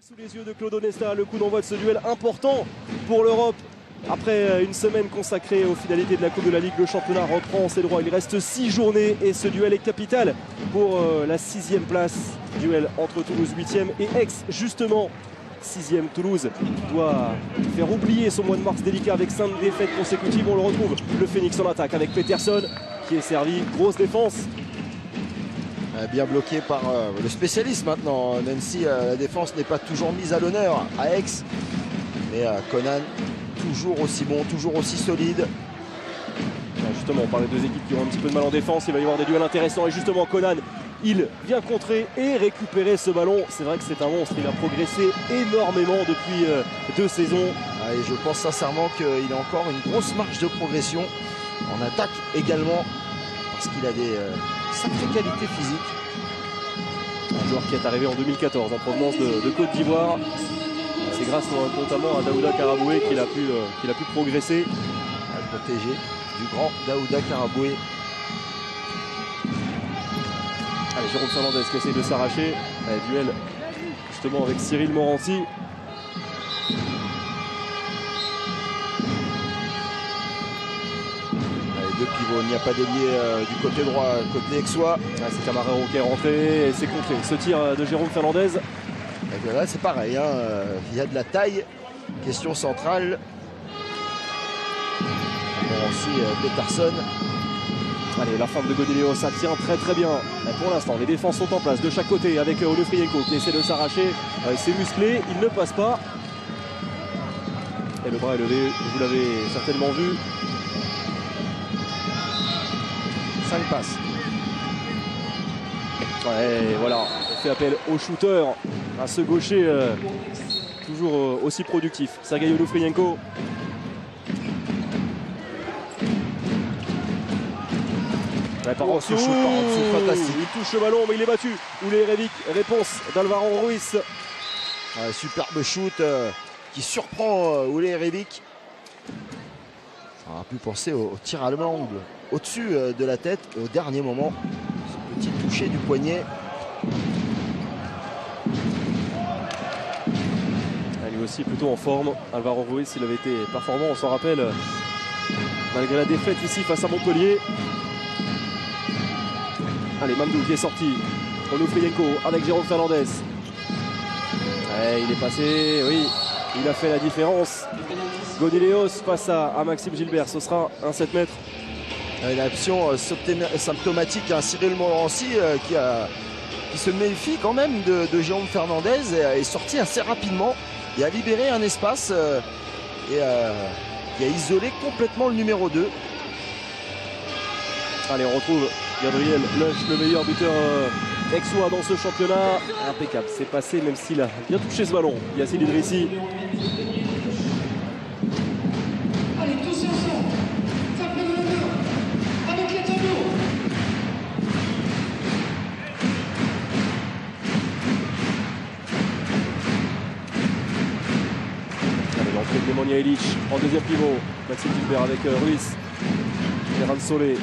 Sous les yeux de Claude Onesta, le coup d'envoi de ce duel important pour l'Europe. Après une semaine consacrée aux finalités de la Coupe de la Ligue, le championnat reprend ses droits. Il reste 6 journées et ce duel est capital pour la 6e place. Duel entre Toulouse 8e et Aix, justement 6e. Toulouse doit faire oublier son mois de mars délicat avec 5 défaites consécutives. On le retrouve, le Phoenix en attaque avec Peterson qui est servi. Grosse défense. Bien bloqué par le spécialiste maintenant, même si la défense n'est pas toujours mise à l'honneur à Aix. Mais Conan, toujours aussi bon, toujours aussi solide. Justement, on parle des deux équipes qui ont un petit peu de mal en défense. Il va y avoir des duels intéressants. Et justement, Conan, il vient contrer et récupérer ce ballon. C'est vrai que c'est un monstre. Il a progressé énormément depuis 2 saisons. Et je pense sincèrement qu'il a encore une grosse marge de progression. En attaque également, parce qu'il a des sacrées qualités physiques. Un joueur qui est arrivé en 2014 en provenance de Côte d'Ivoire. C'est grâce notamment à Daouda Karaboué qu'il a pu progresser. À protéger du grand Daouda Karaboué. Allez, Jérôme Fernandez qui essaye de s'arracher. Duel justement avec Cyril Morancy. Deux pivots, il n'y a pas d'ailier du côté droit, côté aixois. C'est Camarero qui est rentré et c'est contré. Ce tir de Jérôme Fernandez. Et là c'est pareil, hein, il y a de la taille. Question centrale. Bon aussi Peterson. Allez, la fin de Godileo, ça tient très bien. Pour l'instant, les défenses sont en place de chaque côté avec Onufrienko qui essaie de s'arracher. C'est musclé, il ne passe pas. Et le bras est levé, vous l'avez certainement vu. 5 passes. Ouais, voilà, on fait appel au shooter, à ce gaucher toujours aussi productif. Sergei Onufrienko. Ouais, par en dessous, fantastique. Il touche le ballon, mais il est battu. Oulé Revic, réponse d'Alvaro Ruiz. Superbe shoot qui surprend Oulé Revic. On a pu penser au tir à l'angle au-dessus de la tête et au dernier moment, ce petit toucher du poignet. Lui aussi plutôt en forme. Alvaro Ruiz, il avait été performant, on s'en rappelle, malgré la défaite ici face à Montpellier. Allez, Mamdou qui est sorti. Onufrienko avec Jérôme Fernandez. Ouais, il est passé, oui, il a fait la différence. Godileos face à Maxime Gilbert, ce sera un 7 mètres. Une action symptomatique à Cyril Morancy qui se méfie quand même de Jérôme Fernandez et est sorti assez rapidement et a libéré un espace et qui a isolé complètement le numéro 2. Allez, on retrouve Gabriel Luch, le meilleur buteur aixois dans ce championnat. Impeccable, c'est passé même s'il a bien touché ce ballon. Yassine Idrissi. Allez, tous ensemble, tapez le main avec les tableaux. Allez, l'entrée de Nemanja Ilić en deuxième pivot. Maxime Gilbert avec Ruiz. Ferran Solé.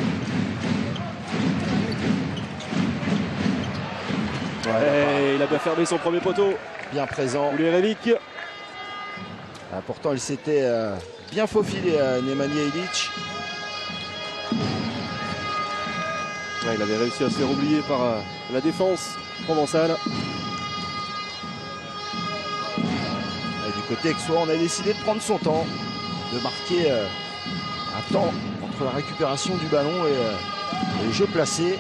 Et il a bien fermé son premier poteau. Bien présent. Oulé Revic. Pourtant, il s'était bien faufilé à Nemanja Ilić. Ouais, il avait réussi à se faire oublier par la défense provençale. Et du côté aixois, on a décidé de prendre son temps, de marquer un temps entre la récupération du ballon et le jeu placé.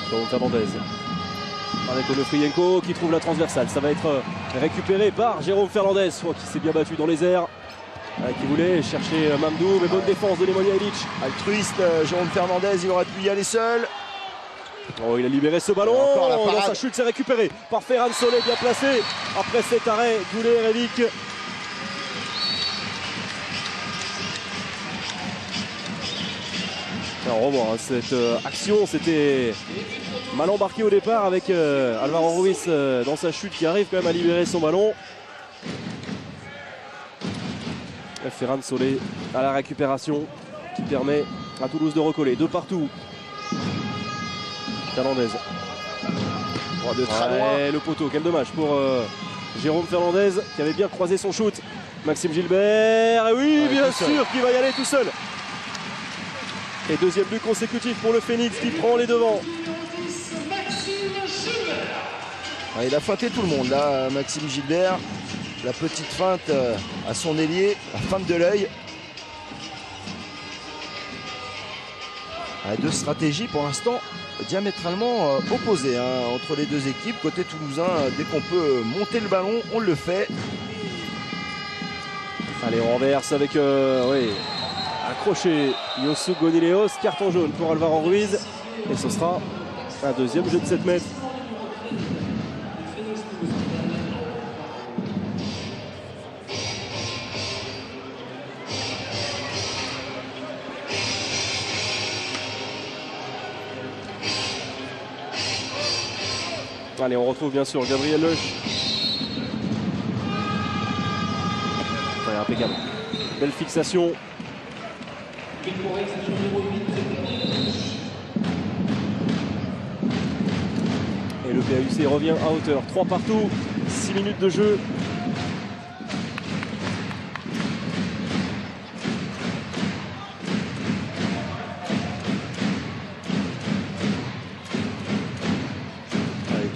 Jérôme Fernandez avec Onufrienko qui trouve la transversale. Ça va être récupéré par Jérôme Fernandez qui s'est bien battu dans les airs, qui voulait chercher Mamdou, mais bonne défense de Nemanja Ilić. Altruiste, Jérôme Fernandez, il aurait pu y aller seul. Oh, il a libéré ce ballon. Dans sa chute, c'est récupéré par Ferran Solé, bien placé. Après cet arrêt d'Oulé Revic. On revoit cette action, c'était mal embarqué au départ avec Alvaro Ruiz dans sa chute qui arrive quand même à libérer son ballon. Ferran Solé à la récupération qui permet à Toulouse de recoller. De partout. Fernandez. Oh, de très loin. Le poteau, quel dommage pour Jérôme Fernandez qui avait bien croisé son shoot. Maxime Gilbert, et oui, bien sûr qu'il va y aller tout seul. Et deuxième but consécutif pour le Phoenix qui prend les devants. Il a feinté tout le monde là, Maxime Gilbert. La petite feinte à son ailier, la feinte de l'œil. Deux stratégies pour l'instant diamétralement opposées entre les deux équipes. Côté toulousain, dès qu'on peut monter le ballon, on le fait. Allez, on renverse avec accroché Yosu Gonileos, carton jaune pour Alvaro Ruiz. Et ce sera un deuxième jeu de 7 mètres. Allez, on retrouve bien sûr Gabriel Leuch. Ouais, impeccable. Belle fixation. Et le PAUC revient à hauteur. 3 partout, 6 minutes de jeu.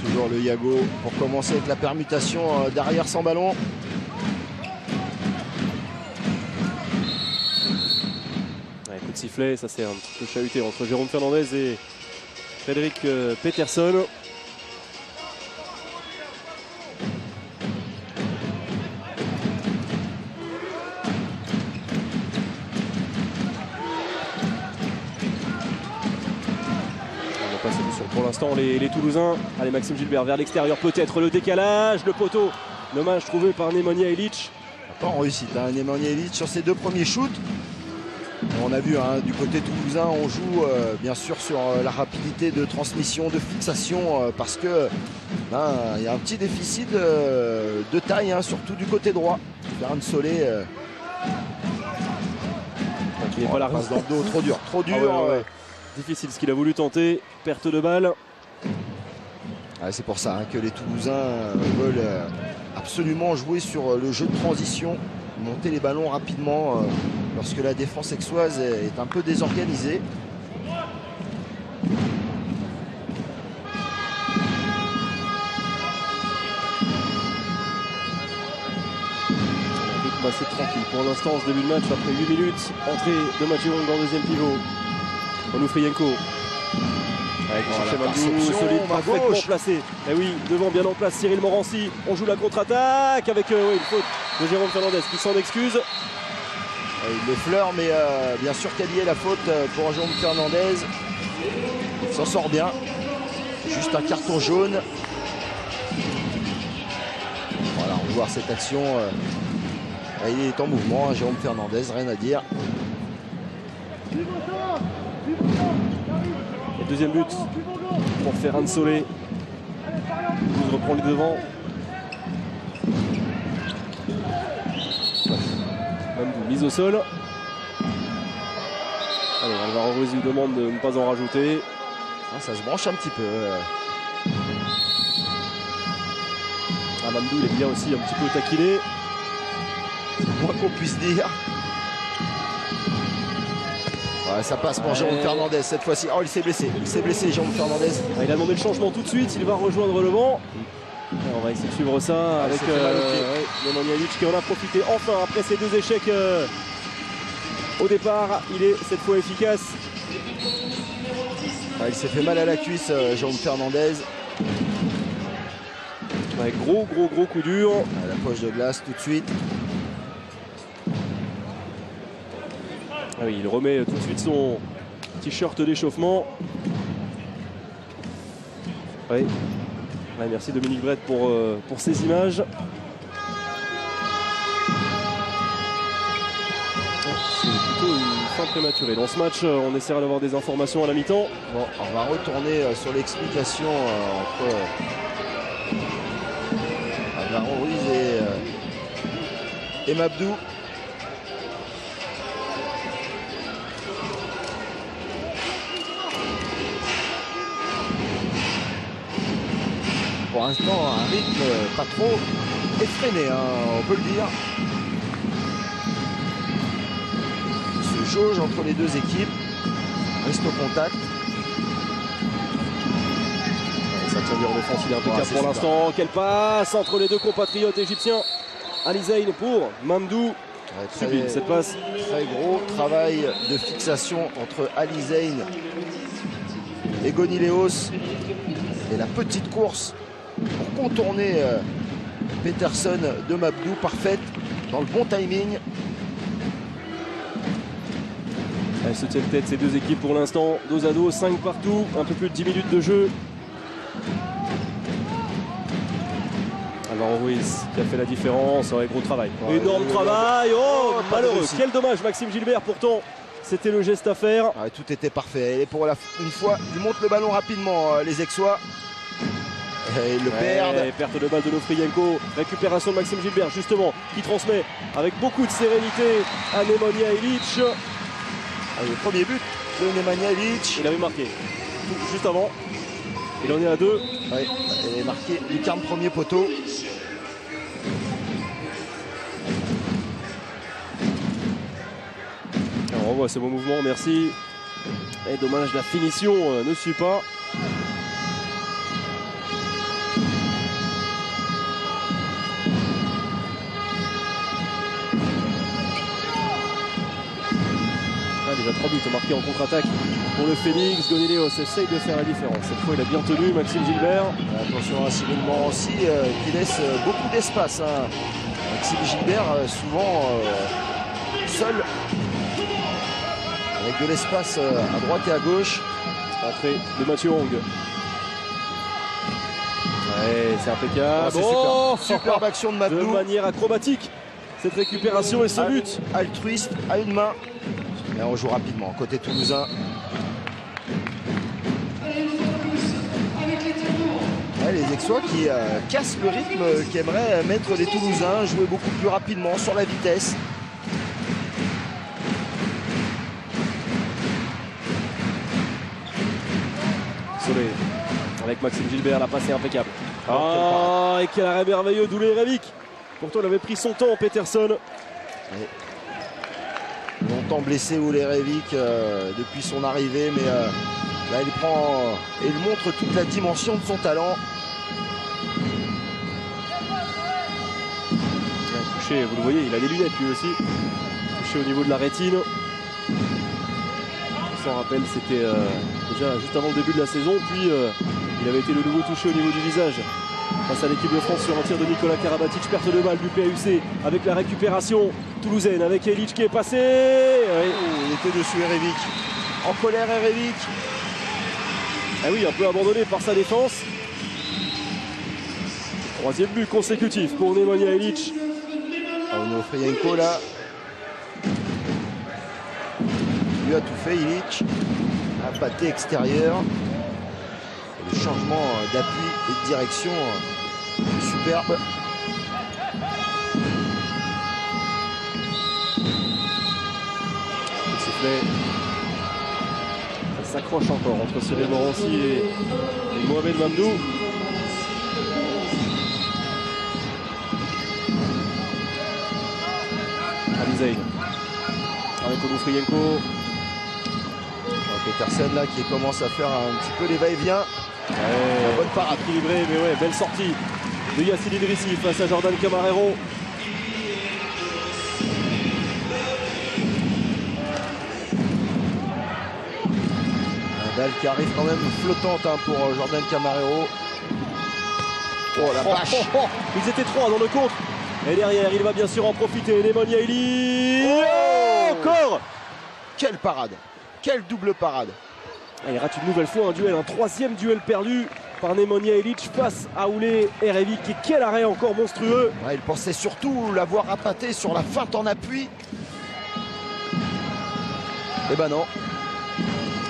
Toujours le Yago pour commencer avec la permutation derrière sans ballon. Coup de sifflet, ça c'est un petit peu chahuté entre Jérôme Fernandez et Frédéric Peterson. Pas solution pour l'instant les Toulousains. Allez, Maxime Gilbert vers l'extérieur, peut-être le décalage, le poteau. Dommage trouvé par Nemanja Ilić. Pas en réussite, Nemanja Ilić sur ses 2 premiers shoots. On a vu du côté toulousain, on joue bien sûr sur la rapidité de transmission, de fixation, parce que il y a un petit déficit de taille, surtout du côté droit. Ferran Solé il n'est pas la passe dans le dos, trop dur. Difficile ce qu'il a voulu tenter, perte de balle. C'est pour ça que les Toulousains veulent absolument jouer sur le jeu de transition, monter les ballons rapidement lorsque la défense aixoise est un peu désorganisée. C'est tranquille pour l'instant ce début de match après 8 minutes. Entrée de Mathieu Wong en deuxième pivot. Onufrienko. Avec solide, parfaitement placé. Et oui, devant bien en place Cyril Morancy. On joue la contre-attaque avec une faute de Jérôme Fernandez qui s'en excuse. Il l'effleure, mais bien sûr qu'Alié la faute pour Jérôme Fernandez. Il s'en sort bien. Juste un carton jaune. Voilà, on va voir cette action. Il est en mouvement, Jérôme Fernandez, rien à dire. Et deuxième but pour Ferran Solé. Il reprend les devants. Même mise au sol. Allez, Alvaro Ruiz lui demande de ne pas en rajouter. Ça se branche un petit peu. Mamdou, il est bien aussi un petit peu taquiné. Moins qu'on puisse dire. Ça passe pour Jérôme Fernandez cette fois-ci. Oh, il s'est blessé. Jérôme Fernandez. Il a demandé le changement tout de suite. Il va rejoindre le banc. On va essayer de suivre ça avec Nemanja Ilić qui en a profité enfin après ces 2 échecs au départ. Il est cette fois efficace. Il s'est fait mal à la cuisse, Jérôme Fernandez. Gros coup dur. La poche de glace tout de suite. Il remet tout de suite son t-shirt d'échauffement. Merci Dominique Brett pour ces images. C'est plutôt une fin prématurée. Dans ce match, on essaiera d'avoir des informations à la mi-temps. Bon, on va retourner sur l'explication entre Alvaro Ruiz et Mamdou. pour l'instant un rythme pas trop effréné, hein, on peut le dire. Il se jauge entre les deux équipes, reste au contact. Ça tient bien en défense, il est impeccable Ouais, c'est pour l'instant. Quelle passe entre les deux compatriotes égyptiens. Ali Zayn pour Mamdou. Ouais, Sublime cette passe. Très gros travail de fixation entre Ali Zayn et Gonileos. Et la petite course pour contourner Peterson de Mabdou, parfaite, dans le bon timing. Elles se tiennent tête ces deux équipes pour l'instant. Dos à dos, 5 partout, un peu plus de 10 minutes de jeu. Alvaro Ruiz qui a fait la différence, ouais, gros travail. Ouais, énorme travail, pas malheureux. réussi. Quel dommage, Maxime Gilbert, pourtant c'était le geste à faire. Ouais, tout était parfait. Et pour une fois, ils montent le ballon rapidement, les Aixois. Et ils le perdent. Perte de balle de Nofrienko. Récupération de Maxime Gilbert, justement, qui transmet avec beaucoup de sérénité à Nemanja Ilić. Le premier but de Nemanja Ilić. Il avait marqué juste avant. Il en est à 2. Ouais, il est marqué lucarne premier poteau. Alors on voit ce beau mouvement, merci. Et dommage, la finition ne suit pas. Déjà 3 buts marqués en contre-attaque pour le Phoenix. Gonileos essaye de faire la différence. Cette fois, il a bien tenu Maxime Gilbert. Attention à Cyril Morancy qui laisse beaucoup d'espace. Hein. Maxime Gilbert, souvent seul, avec de l'espace à droite et à gauche. Entrée de Mathieu Hong. Ouais, c'est impeccable. Oh, superbe action de Mabdou. De manière acrobatique, cette récupération et ce but. Altruiste à une main. Et on joue rapidement, côté toulousain. Ouais, les Aixois qui cassent le rythme, qui aimeraient mettre les Toulousains, jouer beaucoup plus rapidement sur la vitesse. Solé avec Maxime Gilbert, la passe est impeccable. Et quel arrêt merveilleux d'Oulé Revic. Pourtant il avait pris son temps, Peterson. Ouais. Longtemps blessé Oulé Revic depuis son arrivée, mais là il prend et il montre toute la dimension de son talent. Touché, vous le voyez, il a des lunettes lui aussi. Touché au niveau de la rétine. On s'en rappelle, c'était déjà juste avant le début de la saison, puis il avait été de nouveau touché au niveau du visage. Face à l'équipe de France sur un tir de Nicolas Karabatic, perte de balle du PAUC avec la récupération toulousaine avec Ilić qui est passé. Oui. Il était dessus Revic. En colère Revic. Ah oui, un peu abandonné par sa défense. Troisième but consécutif pour Nemanja Ilić. Nofrienko là. Il lui a tout fait Ilić. Un pâté extérieur. Et le changement d'appui et de direction superbe. Le sifflet. Ça s'accroche encore entre Cyril Morancy et Mohamed Mamdou. Ali Zayn avec Onufrienko. Peterson là qui commence à faire un petit peu les va-et-vient. Bonne parade. Équilibré, mais ouais, belle sortie de Yacine Idrissi face à Jordan Camarero. Une balle qui arrive quand même flottante hein, pour Jordan Camarero. Oh la vache. Ils étaient 3 dans le contre. Et derrière, il va bien sûr en profiter. Nemanja Ilić. Encore. Quelle parade. Quelle double parade. Il rate une nouvelle fois un duel, un troisième duel perdu par Nemanja Ilić face à Oulé Revic. Et quel arrêt encore monstrueux. Ouais, il pensait surtout l'avoir appâté sur la feinte en appui. Et ben non.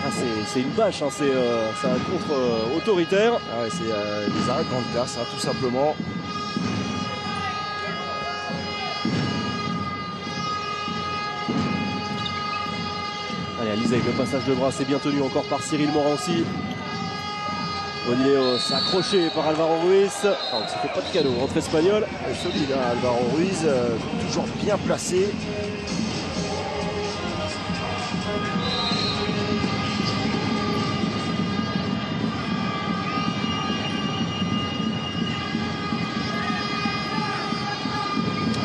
Ah, c'est une bâche, hein. C'est un contre autoritaire. Ah ouais, c'est des arrêts de grande classe, hein, tout simplement. Allez, Alizé avec le passage de bras, c'est bien tenu encore par Cyril Morancy. Onileos accroché par Alvaro Ruiz. On ne se fait pas de cadeau. Rentrée espagnole. Solide, hein, Alvaro Ruiz, toujours bien placé.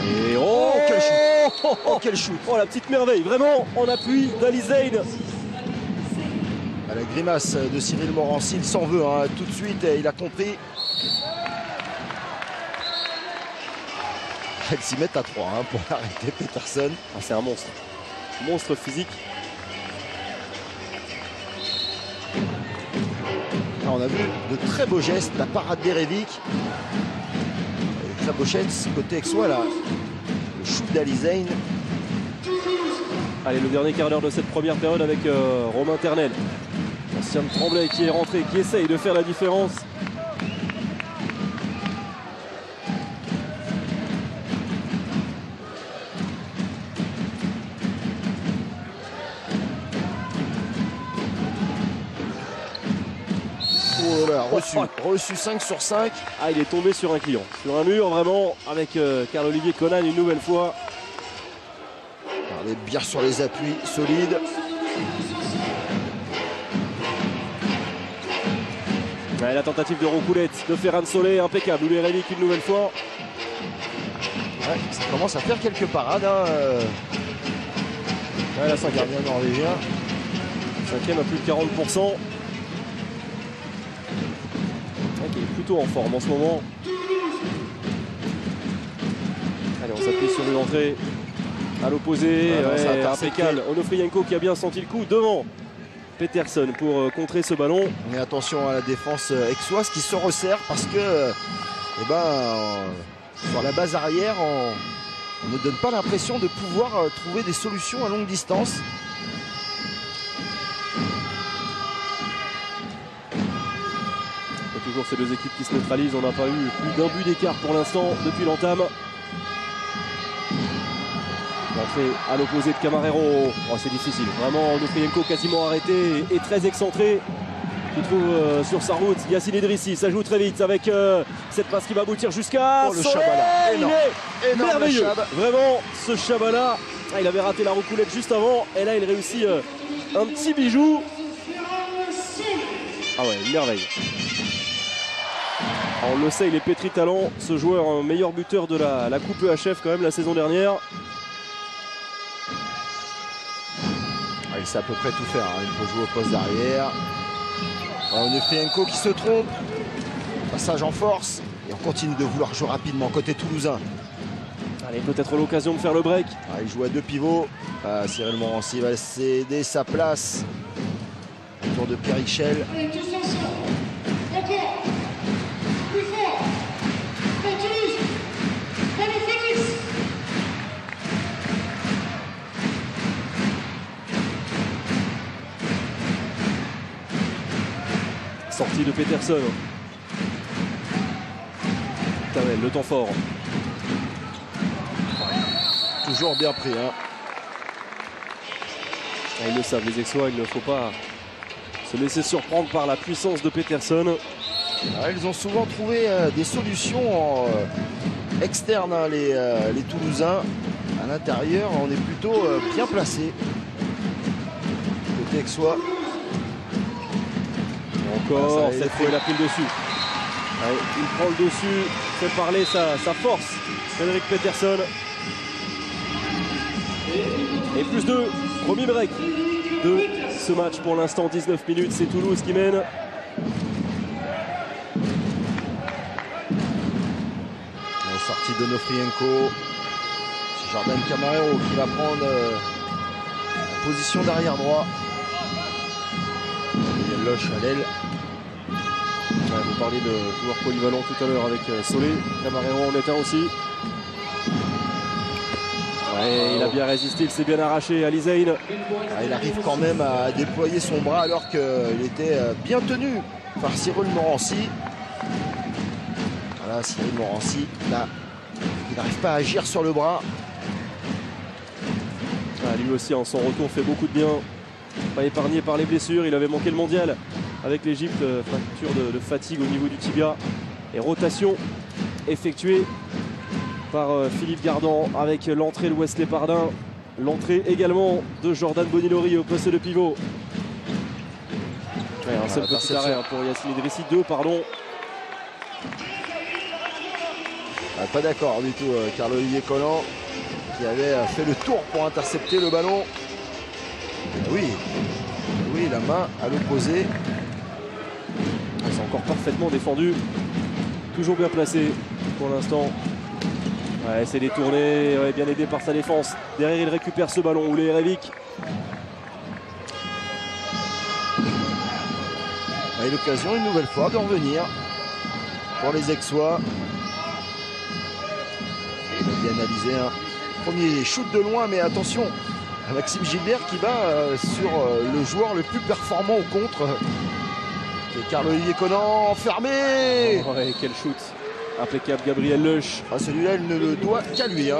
Et quel shoot. Oh, quel shoot. Oh, la petite merveille, vraiment en appui d'Ali Zayn. La grimace de Cyril Morancy, il s'en veut hein, tout de suite, il a compris. Ils s'y mettent à 3 hein, pour arrêter Peterson. Ah, c'est un monstre. Monstre physique. Ah, on a vu de très beaux gestes, la parade d'Erevic. Très beau geste côté Aixois là. Le shoot d'Ali Zayn. Allez, le dernier quart d'heure de cette première période avec Romain Ternel. Ancien de Tremblay qui est rentré, qui essaye de faire la différence. Oh là, reçu 5 sur 5. Ah, il est tombé sur un client, sur un mur vraiment, avec Carl-Olivier Conan une nouvelle fois. Regardez bien sur les appuis, solide. Ouais, la tentative de roucoulette de Ferran Solé, impeccable. Ouli Relic une nouvelle fois. Ouais, ça commence à faire quelques parades. Hein, Ouais, la cinquième. gardien norvégien. Cinquième à plus de 40%. Ouais, qui est plutôt en forme en ce moment. Allez, on s'appuie sur une entrée à l'opposé. Ah non, ça a Ouais, intercepté. impeccable. Onofrienko qui a bien senti le coup devant Peterson pour contrer ce ballon. Mais attention à la défense aixoise qui se resserre parce que sur la base arrière, on ne donne pas l'impression de pouvoir trouver des solutions à longue distance. Il y a toujours ces deux équipes qui se neutralisent. On n'a pas eu plus d'un but d'écart pour l'instant depuis l'entame. L'entrée à l'opposé de Camarero. Oh, c'est difficile. Vraiment, Onofrienko quasiment arrêté et très excentré. Qui trouve sur sa route Yacine Idrissi. Ça joue très vite avec cette passe qui va aboutir jusqu'à Oh, le Solé. Chabala. Il Énorme. est Énorme, merveilleux. le Chab. Vraiment, ce Chabala. Ah, il avait raté la roucoulette juste avant. Et là, il réussit un petit bijou. Ah ouais, une merveille. On le sait, il est pétri de talent. Ce joueur, meilleur buteur de la Coupe EHF quand même la saison dernière. Ah, il sait à peu près tout faire. Hein. Il peut jouer au poste d'arrière. Onofrienko qui se trompe. Passage en force. Et on continue de vouloir jouer rapidement côté toulousain. Allez, peut-être l'occasion de faire le break. Ah, il joue à 2 pivots. Cyril Morancy va céder sa place. Autour de Pierre Richel. Allez, tous ensemble. Encore. Plus fort. Pour Toulouse. Pour le Phoenix. Sortie de Peterson. Tavel, le temps fort. Toujours bien pris. Hein. Ah, ils le savent, les Aixois, il ne faut pas se laisser surprendre par la puissance de Peterson. Ah, ils ont souvent trouvé des solutions externes, hein, les Toulousains. À l'intérieur, on est plutôt bien placé. Côté aixois. Encore, Ah, ça, cette fois il a pris le dessus. Allez, il prend le dessus, fait parler sa force. Frédéric Peterson. Et plus 2, premier break de ce match pour l'instant, 19 minutes, c'est Toulouse qui mène. La sortie d'Onofrienko. C'est Jordan Camarero qui va prendre la position d'arrière droit. Il y a Loche à l'aile. Ouais, vous parliez de joueur polyvalent tout à l'heure avec Solé. Camarero en est un aussi. Ouais, il a bien résisté, il s'est bien arraché. Ali Zayn. Ah, il arrive quand même à déployer son bras alors qu'il était bien tenu par Cyril Morancy. Voilà, Cyril Morancy, là, il n'arrive pas à agir sur le bras. Ah, lui aussi, en son retour, fait beaucoup de bien. Pas épargné par les blessures, il avait manqué le mondial avec l'Égypte, fracture de fatigue au niveau du tibia. Et rotation effectuée par Philippe Gardan avec l'entrée de Wesley Pardin. L'entrée également de Jordan Bonilori au poste de pivot. Ouais, un seul petit arrêt pour Yacine Idrissi. 2, pardon. Pas d'accord du tout, Carl-Olivier Collant qui avait fait le tour pour intercepter le ballon. Oui, la main à l'opposé. C'est encore parfaitement défendu. Toujours bien placé pour l'instant. Ouais, c'est détourné, ouais, bien aidé par sa défense. Derrière, il récupère ce ballon. Oulé Erevic. Et l'occasion une nouvelle fois de revenir pour les Aixois. Il a bien analysé un premier shoot de loin, mais attention à Maxime Gilbert qui va sur le joueur le plus performant au contre, qui est Carl-Olivier Collant, fermé. Oh, ouais, quel shoot impeccable, Gabriel Leuch. Ah, celui-là, il ne le doit qu'à lui.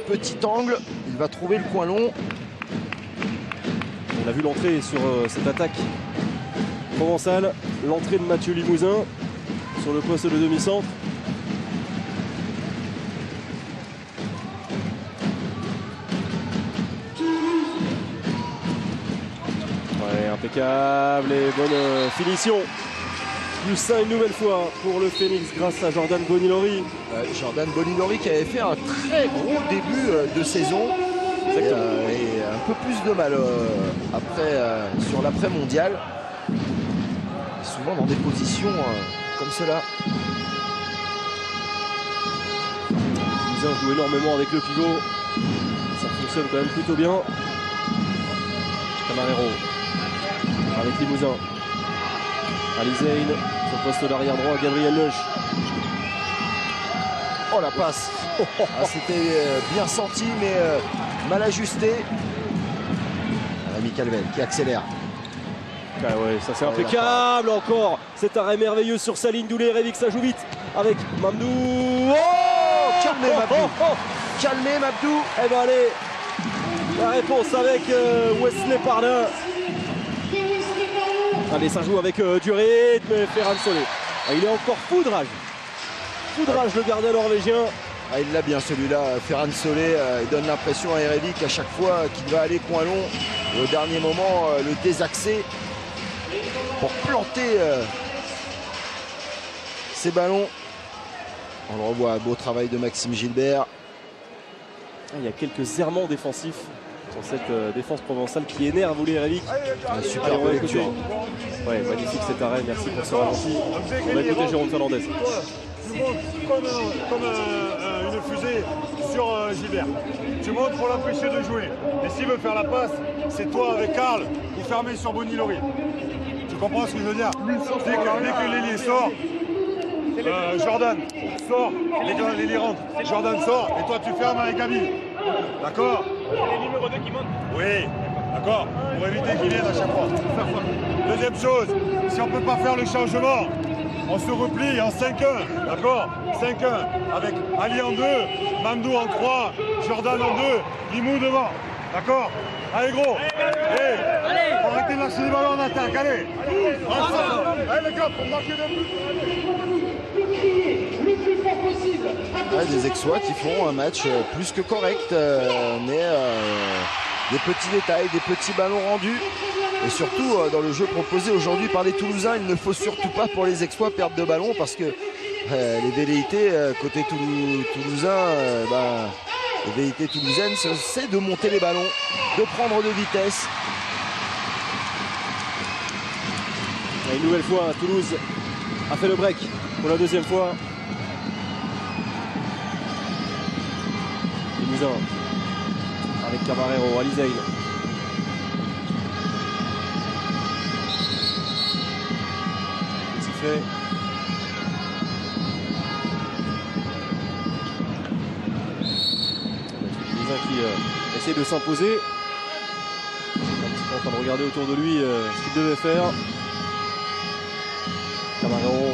Petit angle, il va trouver le coin long. On a vu l'entrée sur cette attaque provençale. L'entrée de Mathieu Limousin sur le poste de demi-centre. Ouais, impeccable et bonne finition. Plus 1 une nouvelle fois pour le Phoenix grâce à Jordan Bonilori. Jordan Bonilori qui avait fait un très gros début de saison. Et un peu plus de mal après, sur l'après-mondial. Souvent dans des positions comme cela. Limousin joue énormément avec le pivot. Ça fonctionne quand même plutôt bien. Camarero avec Limousin. Ali Zayn sur le poste d'arrière droit, Gabriel Leuch. Oh la passe. C'était bien senti mais mal ajusté. Rémi Calvel qui accélère. Ah ouais, ça c'est impeccable encore. Cet arrêt merveilleux sur sa ligne. Doulé Erevic, ça joue vite avec Mamdou. Oh, calmez Mabdou. Calmez Mabdou. Eh ben allez, la réponse avec Wesley Pardin. Allez, ça joue avec du rythme et Ferran Solé. Ah, il est encore foudrage. Foudrage le gardien norvégien. Ah, il l'a bien celui-là, Ferran Solé. Il donne l'impression à Erevic à chaque fois qu'il va aller coin long. Et au dernier moment, le désaxer pour planter ces ballons. On le revoit, beau travail de Maxime Gilbert. Il y a quelques errements défensifs sur cette défense provençale qui énerve Oulé Erevic. Super lecture. Ouais, magnifique cet arrêt, merci pour ce ralenti. On va écouter Jérôme Fernandez. Tu montes comme une fusée sur Gilbert. Tu montes pour l'empêcher de jouer. Et s'il veut faire la passe, c'est toi avec Karl ou fermé sur Bonilori. Tu comprends ce que je veux dire? Dès que l'ailier sort, Jordan sort, l'ailier rentre. Jordan sort et toi tu fermes avec Gabi. D'accord? C'est les numéros 2 qui montent. Oui, d'accord. Pour éviter qu'il vienne à chaque fois. Deuxième chose, si on ne peut pas faire le changement, on se replie en 5-1, d'accord? 5-1, avec Ali en 2, Mamdou en 3, Jordan en 2, Limou devant, d'accord? Allez gros, allez, faut arrêter de lâcher les ballons en attaque, allez, ensemble, allez les gars, pour marquer des buts. Le plus fort possible. Des Aixois qui font un match plus que correct, mais des petits détails, des petits ballons rendus. Et surtout, dans le jeu proposé aujourd'hui par les Toulousains, il ne faut surtout pas pour les Aixois perdre de ballon parce que les velléités côté toulousain, les velléités toulousaines, c'est de monter les ballons, de prendre de vitesse. Et une nouvelle fois, Toulouse a fait le break pour la deuxième fois. Limousin avec Camarero, Ali Zayn. Petit fait. Limousin qui essaie de s'imposer. Un petit peu en train de regarder autour de lui ce qu'il devait faire. Camarero.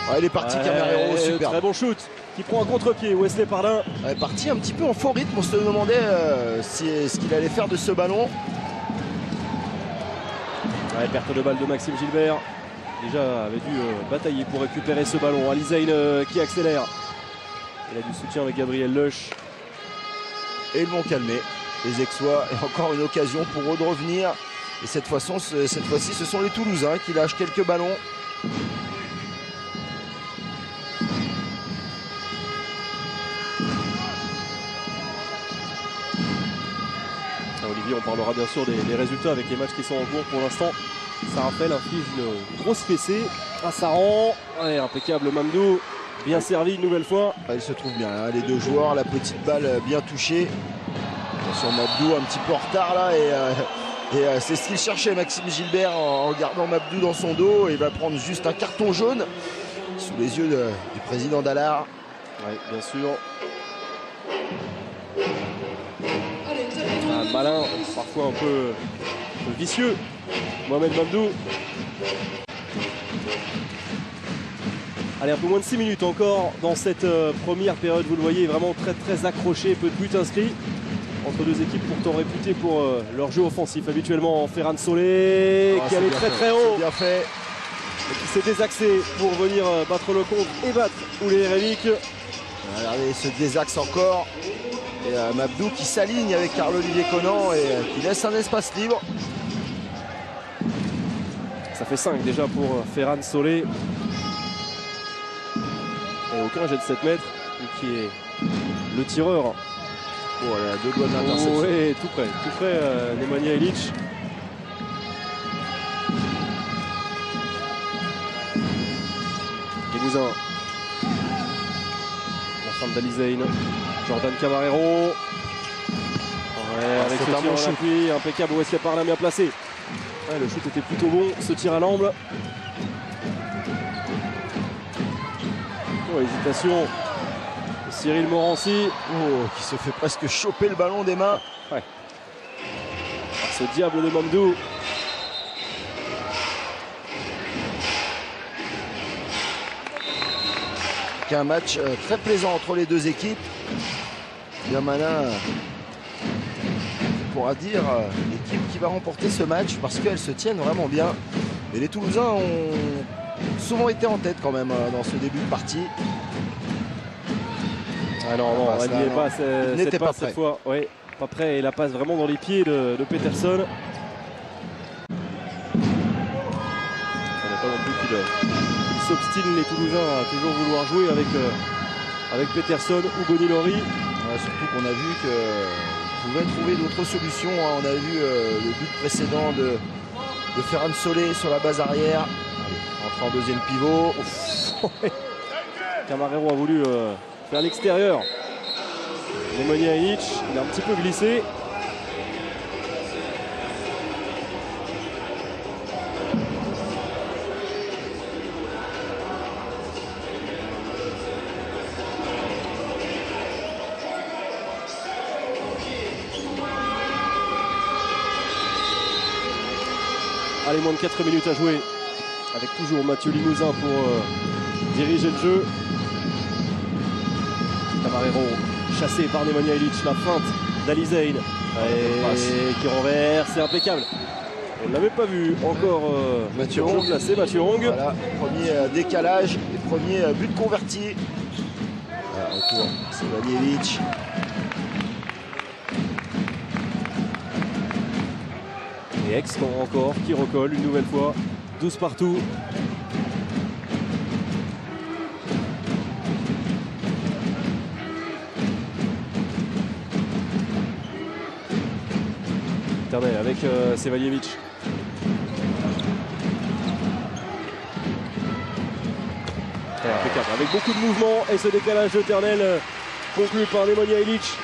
Ouais, il est parti, Camarero, super. Très bon shoot qui prend un contre-pied. Wesley Pardin. Il est parti un petit peu en faux rythme. On se demandait ce qu'il allait faire de ce ballon. Ouais, perte de balle de Maxime Gilbert. Déjà avait dû batailler pour récupérer ce ballon. Ali Zayn qui accélère. Il a du soutien avec Gabriel Leuch. Et ils vont calmer les Aixois. Et encore une occasion pour eux de revenir. Et cette fois-ci, ce sont les Toulousains qui lâchent quelques ballons. Olivier, on parlera bien sûr des résultats avec les matchs qui sont en cours pour l'instant. Saint-Raphaël inflige une grosse fessée à Saran. Ouais, impeccable Mamdou, bien servi une nouvelle fois. Il se trouve bien, hein, les deux joueurs, la petite balle bien touchée. Attention Mabdou un petit peu en retard là et c'est ce qu'il cherchait Maxime Gilbert en gardant Mabdou dans son dos. Et il va prendre juste un carton jaune sous les yeux du président d'Allard. Oui, bien sûr. Un malin, parfois un peu vicieux, Mohamed Mamdou. Allez, un peu moins de 6 minutes encore dans cette première période. Vous le voyez, vraiment très accroché, peu de buts inscrits entre deux équipes pourtant réputées pour leur jeu offensif. Habituellement, Ferran Solé qui allait très haut, bien fait. Et qui s'est désaxé pour venir battre le compte et battre Oulé Révic. Regardez, ce désaxe encore. Et Mabdou qui s'aligne avec Carl-Olivier Conan et qui laisse un espace libre. Ça fait 5 déjà pour Ferran Solé. Et aucun jet de 7 mètres, lui qui est le tireur. Oh là, 2 doigts d'interception. Oui, tout près, Nemanja Ilić. Limousin. La fin d'Ali Zayn. Jordan Camarero. Ouais, avec ce tir en appui, impeccable. Wesley Parlin bien placé. Ouais, le shoot était plutôt bon, ce tir à l'angle. Oh, hésitation. Cyril Morancy. Oh, qui se fait presque choper le ballon des mains. Ouais. Ce diable de Mamdou. Un match très plaisant entre les deux équipes. Bien malin, on pourra dire l'équipe qui va remporter ce match parce qu'elles se tiennent vraiment bien. Et les Toulousains ont souvent été en tête quand même dans ce début de partie. Ah non, elle n'y est pas, cette passe cette fois. Oui, pas prêt et la passe vraiment dans les pieds de Peterson. Ça n'est pas non plus qu'il s'obstinent les Toulousains à toujours vouloir jouer avec Peterson ou Bonilori. Ouais, surtout qu'on a vu qu'on pouvait trouver d'autres solutions. Hein. On a vu le but précédent de Ferran Solé sur la base arrière. Allez, entre en deuxième pivot. Camarero a voulu faire l'extérieur. Nemanja Ilić, il a un petit peu glissé. Allez, moins de 4 minutes à jouer avec toujours Mathieu Limousin pour diriger le jeu. Camarero chassé par Nemanja Ilić, la feinte d'Ali Zayn qui renverse, c'est impeccable. On ne l'avait pas vu encore. Mathieu Hong placé, Mathieu Hong. Voilà, premier décalage et premier but converti. Voilà, retour, c'est Nemanja Ilić. Et Aix encore qui recolle une nouvelle fois. 12 partout. Ternel avec Sevaljevic. Impeccable, avec beaucoup de mouvements et ce décalage de Ternel conclu par Nemanja Ilić.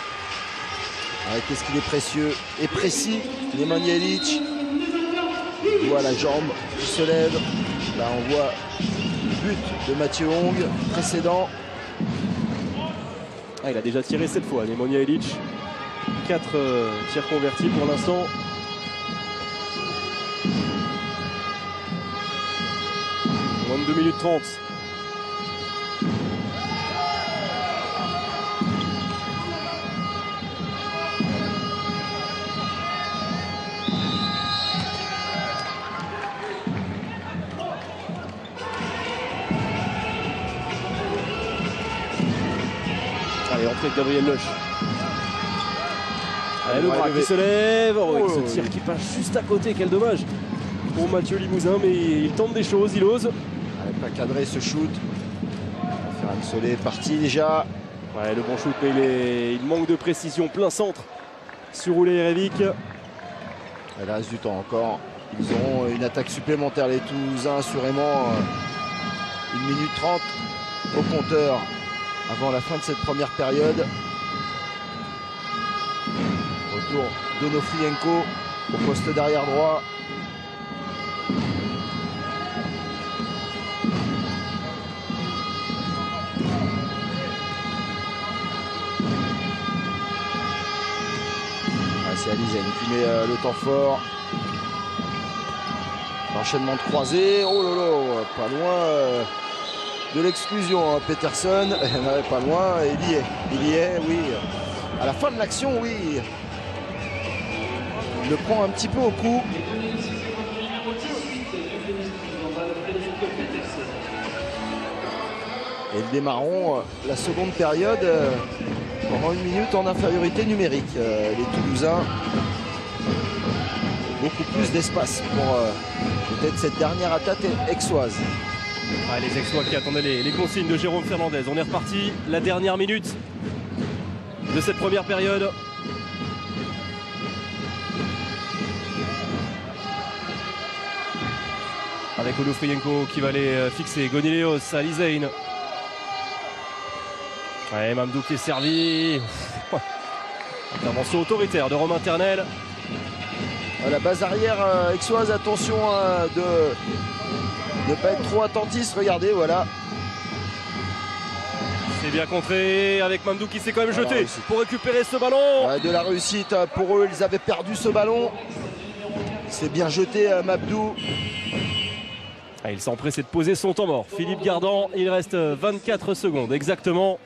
Qu'est-ce qu'il est précieux et précis, Nemanja Ilić. On voit la jambe qui se lève. Là on voit le but de Mathieu Hong précédent. Ah, il a déjà tiré cette fois, Nemanja Ilić. 4 tirs convertis pour l'instant. Moins de 2 minutes 30. l'entrée de Gabriel Loche. Allez, le bras qui se lève. Oh, ce tir qui passe juste à côté, quel dommage pour Mathieu Limousin, mais il tente des choses, il ose. Elle n'a pas cadré ce shoot. Ferran Solé est parti déjà. Ouais, le bon shoot, mais il manque de précision, plein centre sur Oulé et Revic. Il reste du temps encore. Ils auront une attaque supplémentaire, les Toulousains, assurément. 1 minute 30 au compteur avant la fin de cette première période. Retour d'Onofrienko au poste d'arrière droit. C'est Alizane qui met le temps fort. L'enchaînement de croisés. Oh là là, pas loin de l'exclusion. Hein. Peterson, pas loin. Il y est, oui. À la fin de l'action, oui. Il le prend un petit peu au cou. Et le démarrons la seconde période. Pendant 1 minute en infériorité numérique. Les Toulousains, beaucoup plus d'espace pour peut-être cette dernière attaque aixoise. Ah, les Aixois qui attendaient les consignes de Jérôme Fernandez. On est reparti, la dernière minute de cette première période. Avec Onofrienko qui va aller fixer Gonileos à Alizane. Ouais, Mamdou qui est servi. Intervention autoritaire de Romain Ternel. La base arrière aixoise, attention de ne pas être trop attentiste. Regardez, voilà. C'est bien contré avec Mamdou qui s'est quand même jeté pour récupérer ce ballon. De la réussite pour eux, ils avaient perdu ce ballon. C'est bien jeté Mamdou. Il s'est empressé de poser son temps mort. Philippe Gardan, il reste 24 secondes exactement.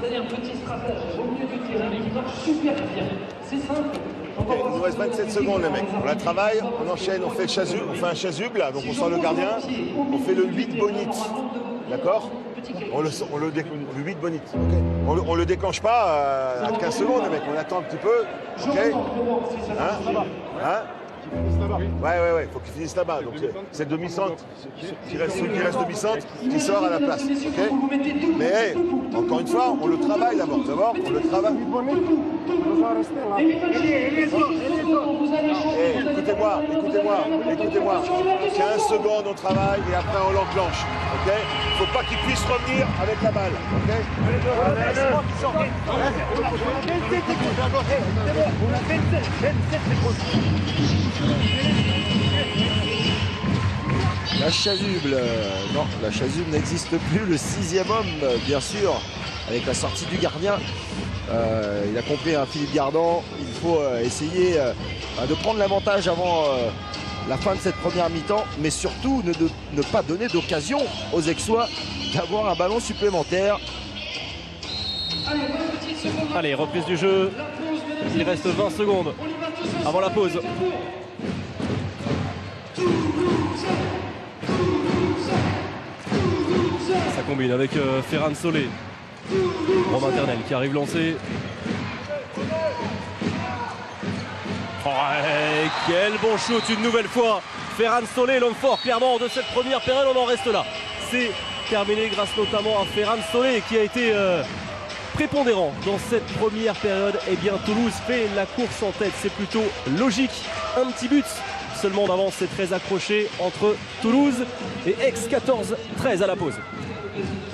Un petit stratège au milieu du terrain, mais qui marche super bien. C'est simple. Okay, il nous reste 27 secondes les mecs. On la travaille, on enchaîne, on fait un chasuble là, donc on sort le gardien, on fait le 8 bonite. D'accord? Le 8 bonite. Okay. On le déclenche pas à 15 secondes les mecs, on attend un petit peu. Ok? Hein? Ouais, faut qu'il finisse là-bas. Donc c'est le demi-centre qui reste demi-centre qui sort à la place. Okay, mais hey, encore une fois, on le travaille d'abord. On le travaille. Hey, écoutez-moi. 15 secondes, on travaille et après on l'enclenche. Ok? Faut pas qu'il puisse revenir avec la balle. Ok? La chasuble, non, la chasuble n'existe plus. Le 6e homme, bien sûr, avec la sortie du gardien. Il a compris, Philippe Gardan, il faut essayer de prendre l'avantage avant la fin de cette première mi-temps, mais surtout ne pas donner d'occasion aux Aixois d'avoir un ballon supplémentaire. Allez, reprise du jeu. Il reste 20 secondes avant la pause. Ça combine avec Ferran Solé. Romain Ternel qui arrive lancé. Oh, quel bon shoot une nouvelle fois. Ferran Solé, l'homme fort clairement de cette première période. On en reste là. C'est terminé grâce notamment à Ferran Solé qui a été prépondérant dans cette première période. Et bien Toulouse fait la course en tête. C'est plutôt logique. Un petit but seulement d'avance, c'est très accroché entre Toulouse et Aix 14-13 à la pause.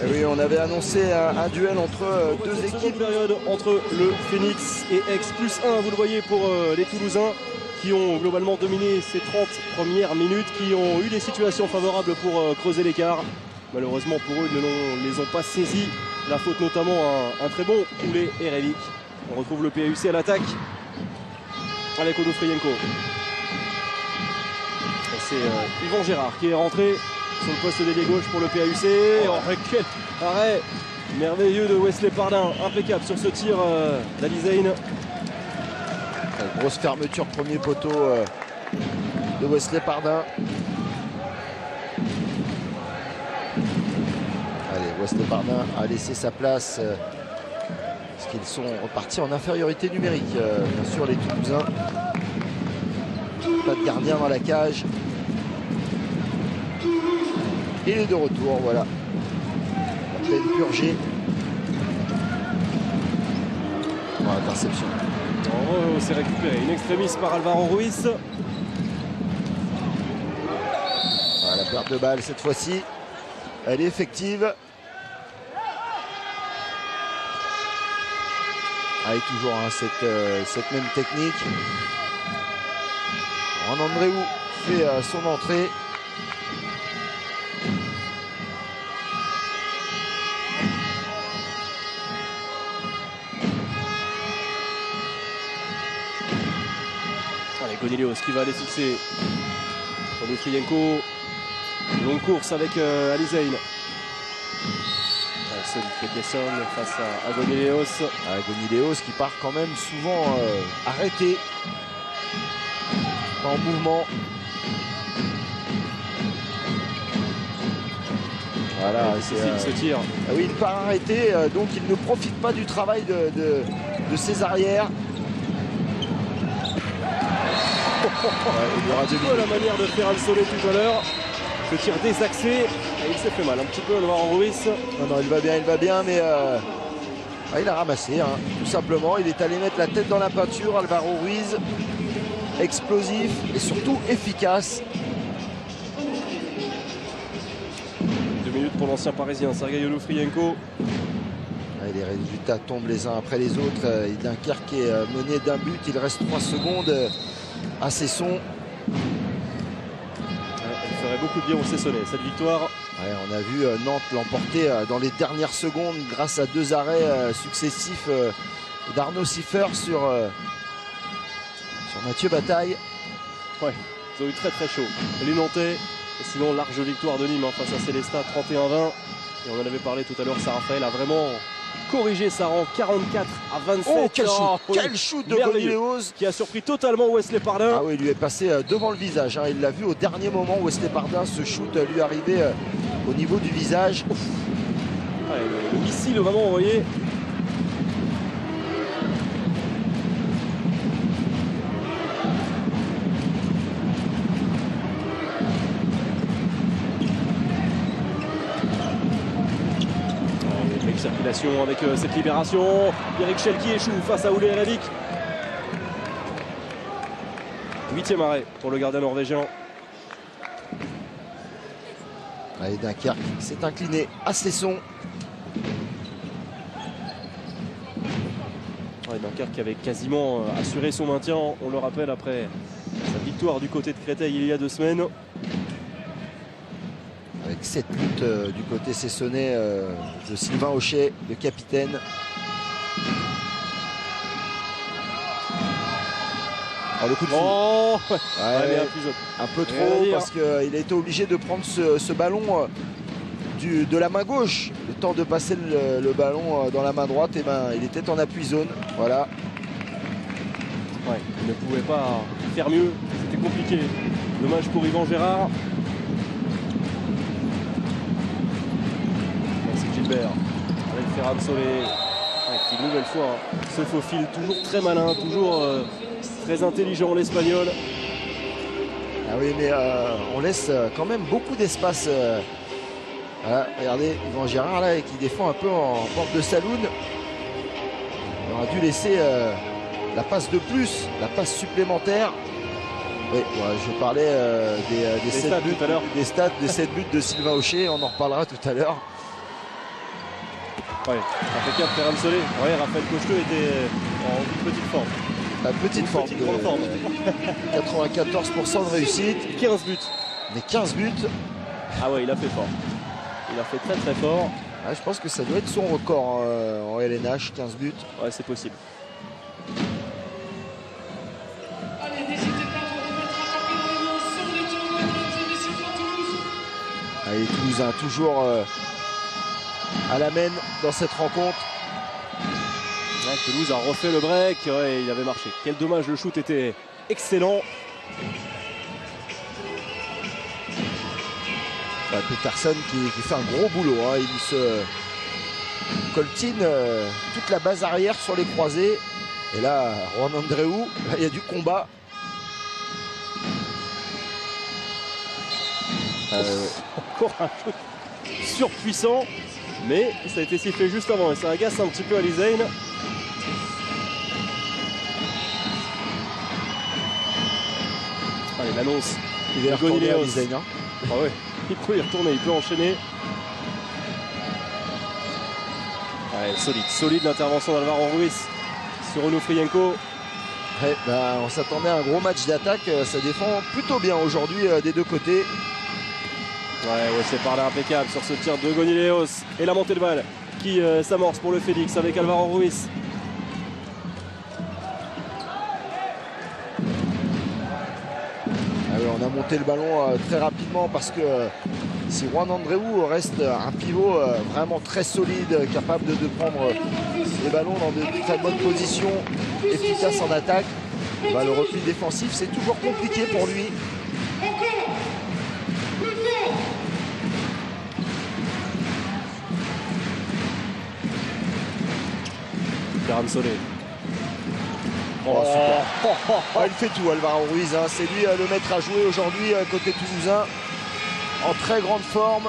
Et oui, on avait annoncé un duel entre deux équipes. Période entre le Phoenix et Aix, +1, vous le voyez pour les Toulousains qui ont globalement dominé ces 30 premières minutes, qui ont eu des situations favorables pour creuser l'écart. Malheureusement pour eux, ils ne les ont pas saisis. La faute notamment un très bon Oulé et Revic. On retrouve le PAUC à l'attaque avec Onofrienko. Et c'est Yvan Gérard qui est rentré sur le poste d'ailier gauche pour le PAUC. Oh, quel arrêt merveilleux de Wesley Pardin, impeccable sur ce tir d'Alizane. Grosse fermeture, premier poteau de Wesley Pardin. Wesley Pardin a laissé sa place parce qu'ils sont repartis en infériorité numérique. Bien sûr, les Toulousains. Pas de gardien dans la cage. Il est de retour, voilà. À peine purgé. Oh, interception. Oh, c'est récupéré. Une extrémiste par Alvaro Ruiz. Voilà, la perte de balle cette fois-ci. Elle est effective. Allez, toujours hein, cette même technique. Juan Andreu fait son entrée. Allez, Gonilios qui va aller fixer. Onufrienko. Longue course avec Ali Zayn. Celui qui descend face à Gonilios. Gonilios qui part quand même souvent arrêté. Pas en mouvement. Voilà, c'est ce tir. Ah oui, il part arrêté, donc il ne profite pas du travail de ses arrières. Il y aura un peu la manière de faire Alsolé tout à l'heure. Ce tir désaxé, et il s'est fait mal un petit peu Alvaro Ruiz. Non, il va bien, mais il a ramassé, hein, tout simplement. Il est allé mettre la tête dans la peinture, Alvaro Ruiz. Explosif et surtout efficace. 2 minutes pour l'ancien parisien Sergei Onufrienko. Les résultats tombent les uns après les autres. Dunkerque est mené d'un but. Il reste 3 secondes à Cesson. Il ferait beaucoup de bien au Cessonnais cette victoire. Ouais, on a vu Nantes l'emporter dans les dernières secondes grâce à 2 arrêts successifs d'Arnaud Siffer sur Mathieu Bataille. Ouais, ils ont eu très chaud. Les Nantais, et sinon large victoire de Nîmes hein, face à Célestat 31-20. Et on en avait parlé tout à l'heure, Sarah-Raphaël a vraiment corrigé sa rang 44 à 27. Oh, quel shoot de Gonilios qui a surpris totalement Wesley Pardin. Ah oui, il lui est passé devant le visage. Hein. Il l'a vu au dernier moment. Wesley Pardin, ce shoot lui arrivé au niveau du visage. Ouais, le missile vraiment envoyé. Circulation avec cette libération. Eric Schell qui échoue face à Oulé Elavik. 8e arrêt pour le gardien norvégien. Allez, Dunkerque s'est incliné à Cesson. Ouais, Dunkerque qui avait quasiment assuré son maintien, on le rappelle, après sa victoire du côté de Créteil il y a 2 semaines. Avec 7 buts du côté cessonnais de Sylvain Auchet, le capitaine. Alors le coup de fou. Un peu trop parce qu'il a été obligé de prendre ce ballon de la main gauche. Le temps de passer le ballon dans la main droite, et ben, il était en appui zone. Voilà. Ouais, il ne pouvait pas faire mieux, c'était compliqué. Dommage pour Yvan Gérard. Gilbert avec Ferran Solé qui une nouvelle fois se faufile, toujours très malin, toujours très intelligent l'espagnol. Ah oui, mais on laisse quand même beaucoup d'espace. Voilà, regardez Yvan Gérard là qui défend un peu en porte de saloon. On aurait dû laisser la passe de plus, la passe supplémentaire. Oui, ouais, je parlais des 7 buts, des stats des 7 buts de Sylvain Auchet, on en reparlera tout à l'heure. Ouais, impeccable Ferran Solé. Ouais, Raphaël Cocheleux était en petite forme. La petite forme. 94% de réussite. 15 buts. Mais 15 buts. Ah ouais, il a fait fort. Il a fait très fort. Ah, je pense que ça doit être son record en LNH, 15 buts. Ouais, c'est possible. Allez, n'hésitez pas à vous remettre rapidement sur les tournois, mesdames et messieurs, pour Toulouse. Allez, Toulousain toujours à la main dans cette rencontre. Ouais, Toulouse a refait le break, ouais, il avait marché. Quel dommage, le shoot était excellent. Peterson qui fait un gros boulot, hein. Il se coltine toute la base arrière sur les croisés. Et là, Juan Andreu, il y a du combat. Encore un shoot surpuissant, mais ça a été sifflé juste avant et ça agace un petit peu Ali Zayn. Allez, l'annonce. Il est retourné à Ali Zayn, hein. Ah ouais, il peut y retourner, il peut enchaîner. Ouais, solide l'intervention d'Alvaro Ruiz sur Onufrienko. Ouais, bah, on s'attendait à un gros match d'attaque. Ça défend plutôt bien aujourd'hui des deux côtés. Ouais, c'est par là impeccable sur ce tir de Gonileos. Et la montée de balle qui s'amorce pour le Phoenix avec Alvaro Ruiz. Alors, on a monté le ballon très rapidement parce que si Juan Andreu reste un pivot vraiment très solide, capable de prendre les ballons dans de très bonnes positions, efficace en attaque, bah, le repli défensif c'est toujours compliqué pour lui. Ferran Solé. Oh, super. Oh, il fait tout Alvaro Ruiz, hein. C'est lui le maître à jouer aujourd'hui côté toulousain, en très grande forme.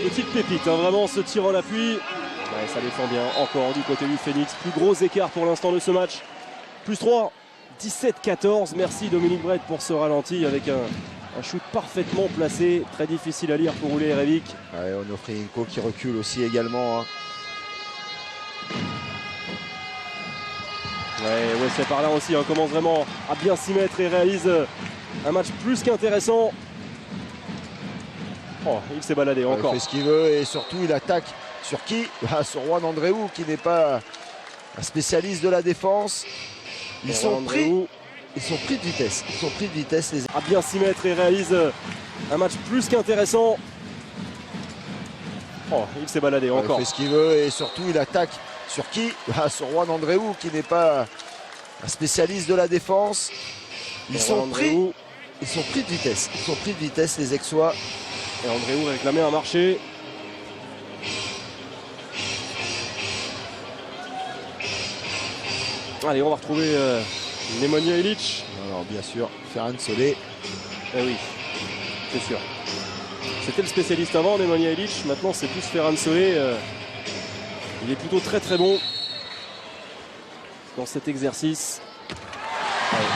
Petite pépite, hein, vraiment ce tir en appui. Ouais, ça défend bien encore du côté du Phoenix. Plus gros écart pour l'instant de ce match. Plus 3, 17-14. Merci Dominique Brett pour ce ralenti avec un shoot parfaitement placé. Très difficile à lire pour rouler Revic. Ouais, Onufrienko qui recule aussi également, hein. Ouais, c'est par là aussi, on commence vraiment à bien s'y mettre et réalise un match plus qu'intéressant. Oh, il s'est baladé encore. Il fait ce qu'il veut et surtout il attaque sur qui? Sur Juan Andreu qui n'est pas un spécialiste de la défense. Ils sont pris de vitesse. Ils sont pris de vitesse les... À bien s'y mettre et réalise un match plus qu'intéressant. Oh, il s'est baladé encore. Il fait ce qu'il veut et surtout il attaque sur qui? Sur Juan Andreu qui n'est pas un spécialiste de la défense. Ils sont pris de vitesse. Ils sont pris de vitesse les Aixois. Et Andreu réclamait un marché. Allez, on va retrouver Nemanja Ilić. Alors bien sûr, Ferran Solé. Eh oui, c'est sûr. C'était le spécialiste avant, Nemanja Ilić. Maintenant, c'est plus Ferran Solé. Il est plutôt très bon dans cet exercice. Allez,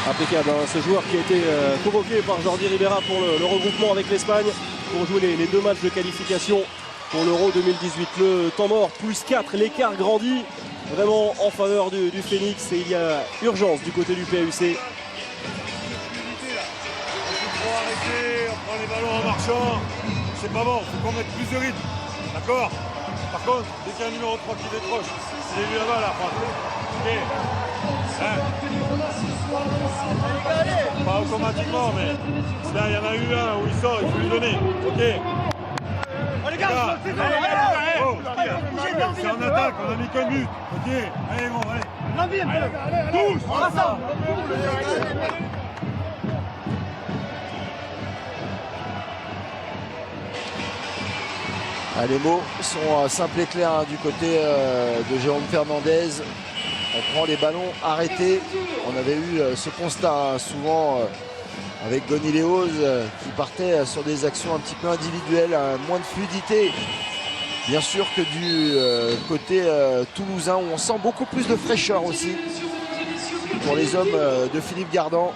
impeccable, hein, ce joueur qui a été convoqué par Jordi Ribera pour le regroupement avec l'Espagne pour jouer les deux matchs de qualification pour l'Euro 2018. Le temps mort, plus 4, l'écart grandit vraiment en faveur du Phoenix et il y a urgence du côté du PAUC. On prend les ballons en marchant, c'est pas bon, faut qu'on mette plus de rythme, d'accord? Par contre, dès qu'il y a un numéro 3 qui décroche, c'est lui là-bas là, ok? Hein? Pas automatiquement, mais là il y en a eu un où il sort, il faut lui donner, ok? Oh les gars, c'est en attaque, on a mis qu'un but, ok? Allez bon, allez. Tous, on va ça. Les mots sont simples et clairs, hein, du côté de Jérôme Fernandez. On prend les ballons arrêtés. On avait eu ce constat hein, souvent avec Gonileos qui partait sur des actions un petit peu individuelles, moins de fluidité. Bien sûr que du côté toulousain où on sent beaucoup plus de fraîcheur aussi pour les hommes de Philippe Gardan.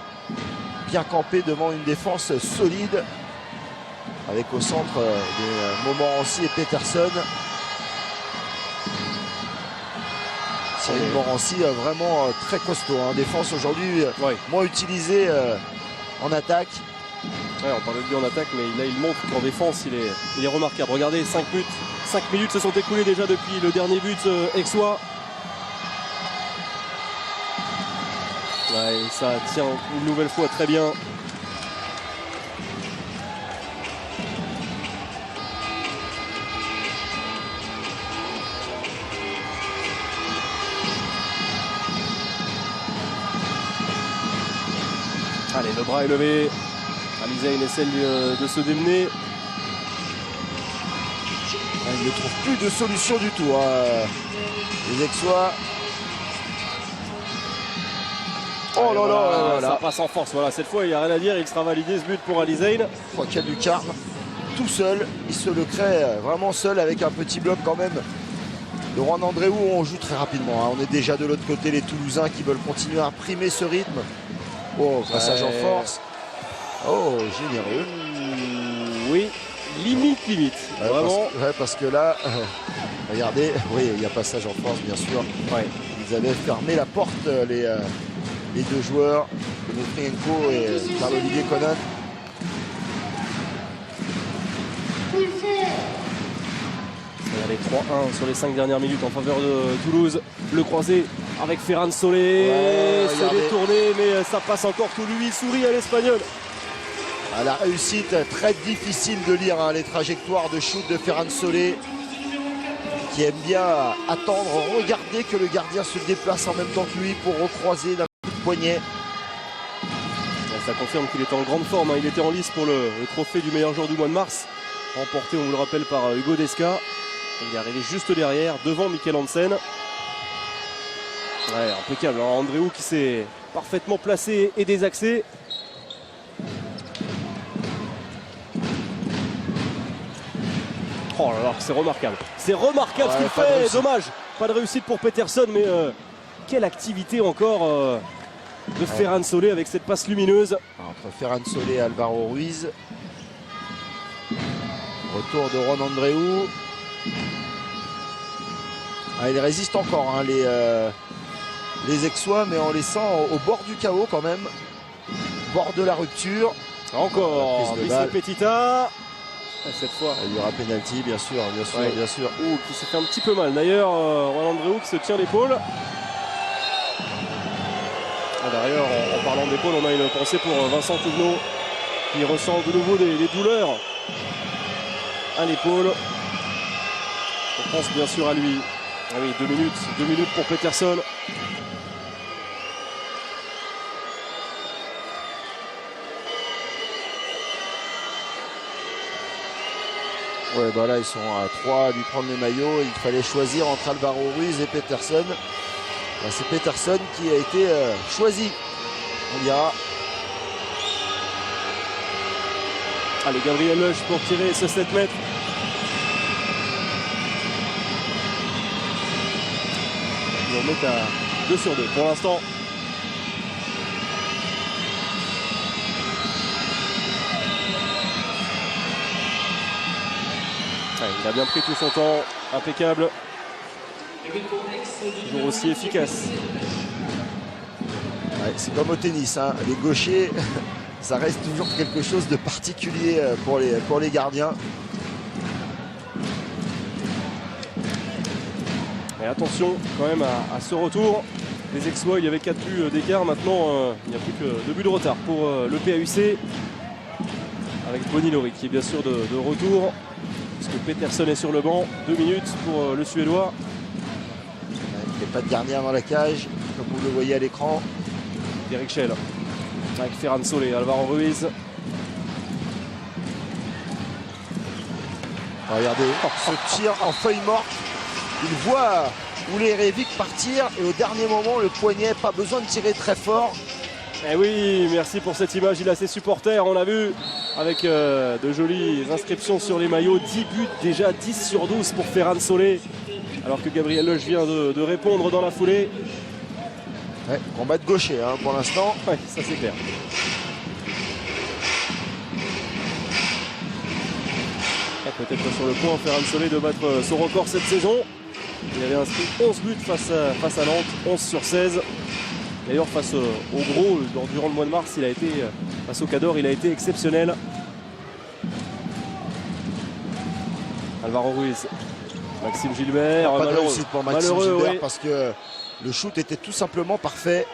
Bien campés devant une défense solide. Avec au centre des Montmorency et Peterson. Cyril Morency vraiment très costaud. Hein. Défense aujourd'hui moins utilisée en attaque. Ouais, on parlait de lui en attaque, mais là il montre qu'en défense il est remarquable. Regardez, 5 minutes se sont écoulées déjà depuis le dernier but aixois. Ouais, ça tient une nouvelle fois très bien. Allez, le bras est levé. Ali Zayn essaie de se démener. Il ne trouve plus de solution du tout. Hein. Les Aixois. Oh là là, ça passe en force. Voilà, cette fois, il n'y a rien à dire. Il sera validé ce but pour Ali Zayn. Je crois qu'il y a Lucarne tout seul. Il se le crée vraiment seul avec un petit bloc quand même de Juan Andréou. On joue très rapidement. Hein. On est déjà de l'autre côté, les Toulousains qui veulent continuer à imprimer ce rythme. Oh, passage en force. Oh, généreux. Oui, limite. Vraiment. Parce que là, regardez, oui, il y a passage en force, bien sûr. Ouais. Ils avaient fermé la porte, les deux joueurs, Dmitrienko et Carl-Olivier Conan. Les 3-1 sur les 5 dernières minutes en faveur de Toulouse. Le croisé avec Ferran Solé. C'est détourné, mais ça passe encore tout lui. Il sourit à l'Espagnol. À la réussite, très difficile de lire hein, les trajectoires de shoot de Ferran Solé, qui aime bien attendre, regarder que le gardien se déplace en même temps que lui pour recroiser d'un coup de poignet. Ça confirme qu'il était en grande forme. Hein. Il était en lice pour le trophée du meilleur joueur du mois de mars, remporté, on vous le rappelle, par Hugo Desca. Il est arrivé juste derrière, devant Mikkel Hansen. Ouais, impeccable. Hein. Andréou qui s'est parfaitement placé et désaxé. Oh là là, c'est remarquable. C'est remarquable ce qu'il fait. Dommage, pas de réussite pour Peterson, mais quelle activité encore de Ferran Solé avec cette passe lumineuse. Entre Ferran Solé et Alvaro Ruiz. Retour de Juan Andréou. Ah, il résiste encore hein, les Aixois, mais en laissant au bord du chaos quand même. Bord de la rupture. Encore Brice Petita. Cette fois. Il y aura pénalty, bien sûr. Ouh, qui s'est fait un petit peu mal. D'ailleurs, Juan Andréou qui se tient l'épaule. D'ailleurs, en parlant d'épaule, on a une pensée pour Vincent Touvenot qui ressent de nouveau des douleurs à l'épaule. On pense bien sûr à lui. Ah oui, 2 minutes pour Peterson. Ouais, bah là ils sont à 3 à lui prendre les maillots. Il fallait choisir entre Alvaro Ruiz et Peterson. Bah, c'est Peterson qui a été choisi. On dira. Allez, Gabriel Leuch pour tirer ce 7 mètres. Ils vont mettre à 2 sur 2 pour l'instant. Ouais, il a bien pris tout son temps, impeccable. Toujours aussi efficace. Ouais, c'est comme au tennis, hein. Les gauchers, ça reste toujours quelque chose de particulier pour les gardiens. Et attention quand même à ce retour. Les Aixois, il y avait 4 buts d'écart. Maintenant, il n'y a plus que 2 buts de retard pour le PAUC. Avec Bonnie Lori qui est bien sûr de retour. Parce que Peterson est sur le banc. 2 minutes pour le Suédois. Il n'y a pas de gardien dans la cage, comme vous le voyez à l'écran. Derek Schell avec Ferran Solé, Alvaro Ruiz. Regardez, ce tir en feuille morte. Il voit Oulé Revic partir et au dernier moment, le poignet, pas besoin de tirer très fort. Eh oui, merci pour cette image. Il a ses supporters, on l'a vu, avec de jolies inscriptions sur les maillots. 10 buts déjà, 10 sur 12 pour Ferran Solé. Alors que Gabriel Leuch vient de répondre dans la foulée. Ouais, combat de gaucher hein, pour l'instant. Ouais, ça c'est clair. Peut-être sur le point Ferran Solé de battre son record cette saison. Il avait inscrit 11 buts face à Nantes, 11 sur 16. D'ailleurs face au gros, durant le mois de mars, il a été, face au Cador, il a été exceptionnel. Alvaro Ruiz, Maxime Gilbert, pas de réussite pour Maxime Gilbert, oui. Parce que le shoot était tout simplement parfait.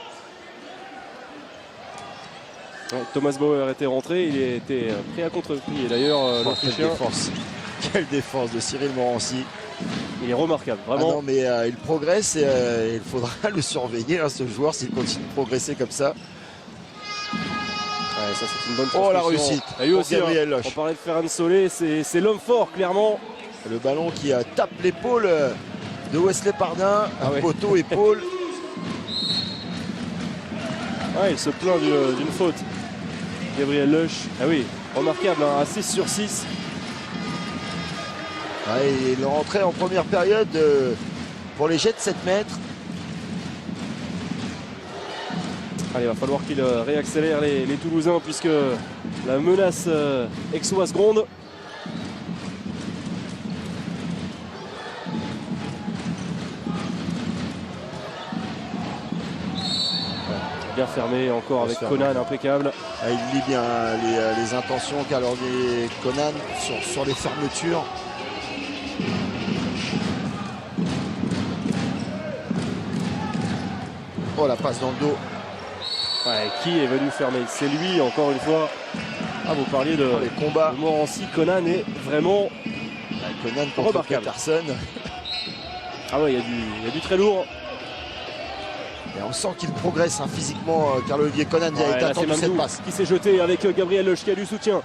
Thomas Bauer était rentré, il était pris à contre-pied. Et d'ailleurs, quelle défense de Cyril Morancy. Il est remarquable, vraiment. Ah non, mais il progresse et il faudra le surveiller, hein, ce joueur, s'il continue de progresser comme ça. Ouais, ça c'est une bonne Oh la réussite pour Gabriel Leuch. On parlait de Ferran Solé, c'est l'homme fort, clairement. Le ballon qui tape l'épaule de Wesley Pardin. ouais. Poteau, épaule. Ah, il se plaint d'une faute. Gabriel Leuch. Ah oui, remarquable, hein, à 6 sur 6. Ouais, il est rentré en première période pour les jets de 7 mètres. Allez, il va falloir qu'il réaccélère les Toulousains puisque la menace aixoise gronde. Bien fermé encore avec Conan, impeccable. Ah, il lit bien les intentions qu'a leur dit Conan sur les fermetures. Oh, la passe dans le dos. Ouais, qui est venu fermer? C'est lui, encore une fois. Ah, vous parliez de Les combats. de Morancy. Conan est vraiment... Conan contre Remarquable. Peterson. Ah ouais, il y a du très lourd. Et on sent qu'il progresse hein, physiquement. Carl-Olivier Conan il a Ouais, été là, attendu c'est cette Mamdou passe. qui s'est jeté avec Gabriel Leuch qui a du soutien.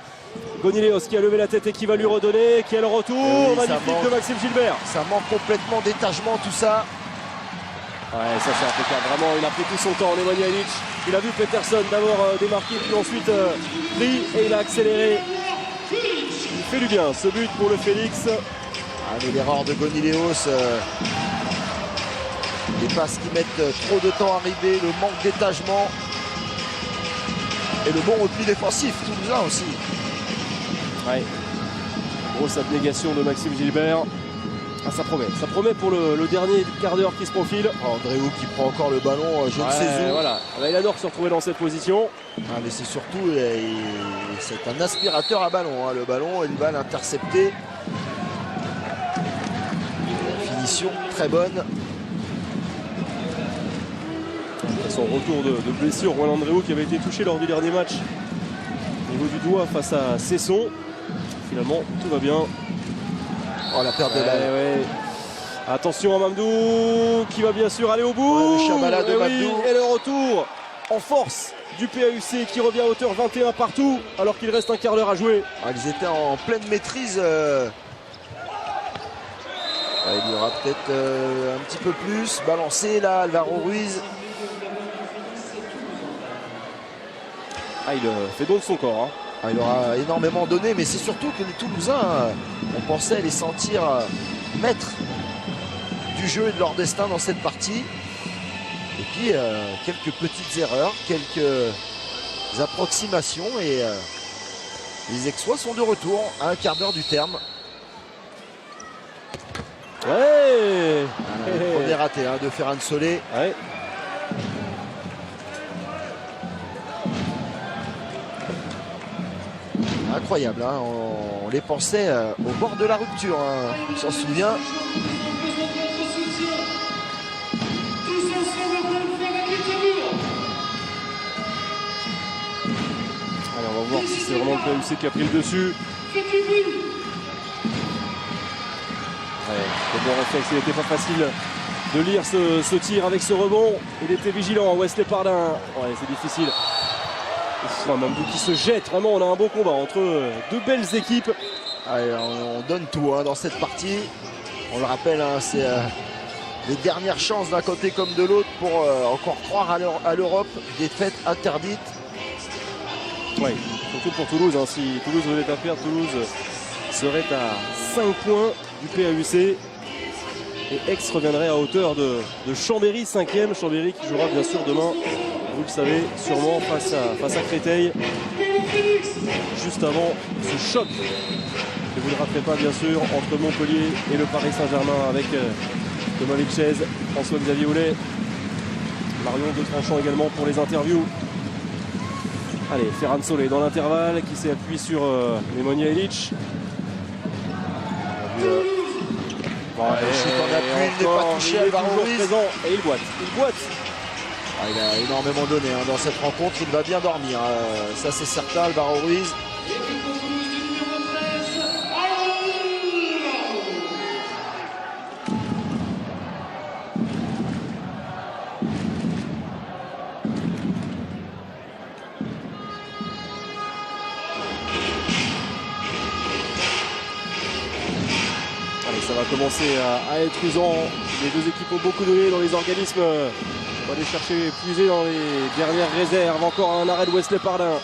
Gonileos qui a levé la tête et qui va lui redonner. Quel retour Oui, ça magnifique manque. de Maxime Gilbert. Ça manque complètement d'étagement tout ça. Ouais, ça c'est impeccable. Vraiment, il a pris tout son temps, Nemanja Ilic. Il a vu Peterson d'abord démarquer, puis ensuite pris et il a accéléré. Il fait du bien, ce but pour le Félix. Ah, mais l'erreur de Gonileos. Les passes qui mettent trop de temps à arriver, le manque d'étagement. Et le bon repli défensif, toulousain aussi. Ouais. Grosse abnégation de Maxime Gilbert. Ah, ça promet pour le dernier quart d'heure qui se profile. Oh, Andréou qui prend encore le ballon, je ne sais où. Voilà. Ah bah, il adore se retrouver dans cette position. Ah, mais c'est surtout, c'est un aspirateur à ballon. Hein, le ballon, une balle interceptée. Finition très bonne. Son retour de blessure, Juan Andréou qui avait été touché lors du dernier match au niveau du doigt face à Cesson. Finalement, tout va bien. Oh, la perte de balle. Ouais. Attention à Mamdou qui va bien sûr aller au bout. Ouais, le Chabala de Et Mamdou. et le retour en force du PAUC qui revient à hauteur 21 partout alors qu'il reste un quart d'heure à jouer. Ah, ils étaient en pleine maîtrise. Il y aura peut-être un petit peu plus. Balancé là, Alvaro Ruiz. Ah, il fait don de son corps. Hein. Ah, il aura énormément donné, mais c'est surtout que les Toulousains, on pensait les sentir maîtres du jeu et de leur destin dans cette partie. Et puis quelques petites erreurs, quelques approximations et les Aixois sont de retour à un quart d'heure du terme. Ouais. Le premier raté hein, de Ferran Solé. Ouais. Incroyable, hein, on les pensait au bord de la rupture, hein, on s'en souvient. Allez, on va voir si c'est vraiment le PAUC qui a pris le dessus. Ouais, le bon réflexe, il n'était pas facile de lire ce tir avec ce rebond. Il était vigilant, Wesley Pardin. Ouais, c'est difficile. Mamdou qui se jette, vraiment on a un beau combat entre deux belles équipes. Allez, on donne tout hein, dans cette partie. On le rappelle, hein, c'est les dernières chances d'un côté comme de l'autre pour encore croire à l'Europe. Défaite interdite. Oui, surtout pour Toulouse. Hein. Si Toulouse venait à perdre, Toulouse serait à 5 points du PAUC. Et Aix reviendrait à hauteur de Chambéry, 5e. Chambéry qui jouera bien sûr demain, vous le savez, sûrement face à Créteil. Juste avant ce choc, que vous ne raterez pas bien sûr, entre Montpellier et le Paris Saint-Germain avec Thomas Vilches, François-Xavier Oulet, Marion de Tranchant également pour les interviews. Allez, Ferran Solé dans l'intervalle qui s'est appuyé sur Nemanja Ilic. Le shoot en appui, il n'est pas touché, Alvaro Ruiz. Présent et il boite. Ah, il a énormément donné hein, dans cette rencontre, il va bien dormir. Ça c'est certain, Alvaro Ruiz. va commencer à être usant. Les deux équipes ont beaucoup donné dans les organismes. On va aller chercher, puiser dans les dernières réserves. Encore un arrêt de Wesley Pardin.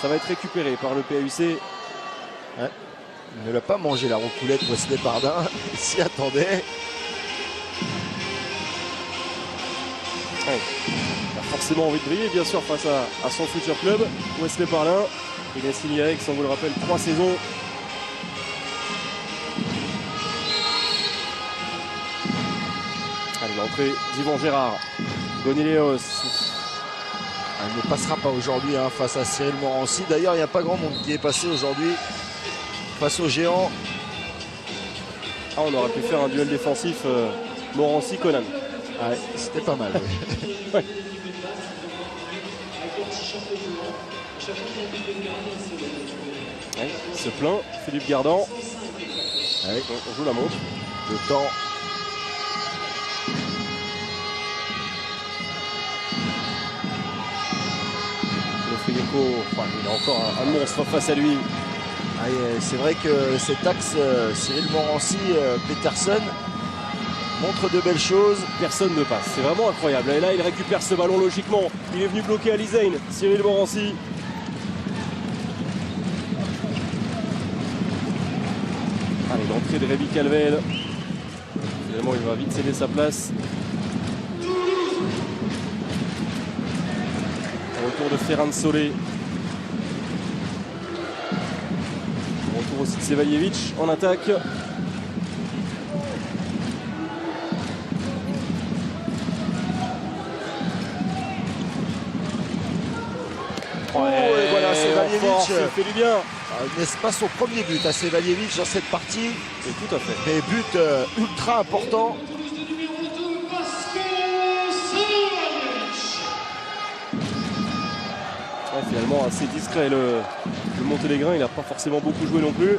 Ça va être récupéré par le PAUC. Ouais. Il ne l'a pas mangé la roucoulette Wesley Pardin. Il s'y attendait. Ouais. Il a forcément envie de briller, bien sûr, face à son futur club. Wesley Pardin. Il a signé avec, on vous le rappelle, 3 saisons. Allez, l'entrée d'Yvan Gérard. Goniléos. Il ne passera pas aujourd'hui face à Cyril Morancy. D'ailleurs, il n'y a pas grand monde qui est passé aujourd'hui face au géant. Ah, on aurait pu faire un duel défensif Morancy-Conan. Ouais, c'était pas mal. Oui. Ouais. Ouais, il se plaint, Philippe Gardan. Ouais. On joue la montre. Le temps. Il a encore un monstre face à lui. Ah, c'est vrai que cet axe Cyril Morancy, Peterson montre de belles choses. Personne ne passe, c'est vraiment incroyable. Et là, il récupère ce ballon logiquement. Il est venu bloquer Ali Zayn, Cyril Morancy. Allez, l'entrée de Rémi Calvel. Finalement, il va vite céder sa place. Retour de Ferran Solé. Retour aussi de Sevaljevic en attaque. Et voilà, Sevaljevic fait du bien. n'est-ce pas son premier but à Sevaljevic dans cette partie. Et tout à fait. Mais but ultra important. Ouais, finalement assez discret le Monténégrin, il n'a pas forcément beaucoup joué non plus.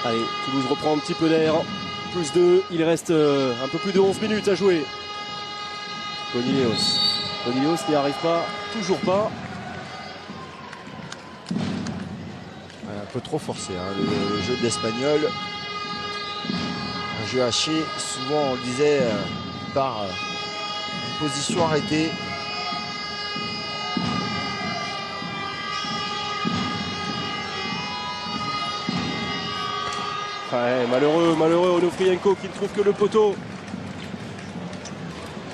Allez, Toulouse reprend un petit peu d'air. Plus 2, il reste un peu plus de 11 minutes à jouer. Goniléos n'y arrive pas, toujours pas. Un peu trop forcé le jeu de l'Espagnol. Un jeu haché, souvent on le disait par une position arrêtée. Ouais, malheureux Onofrienko qui ne trouve que le poteau.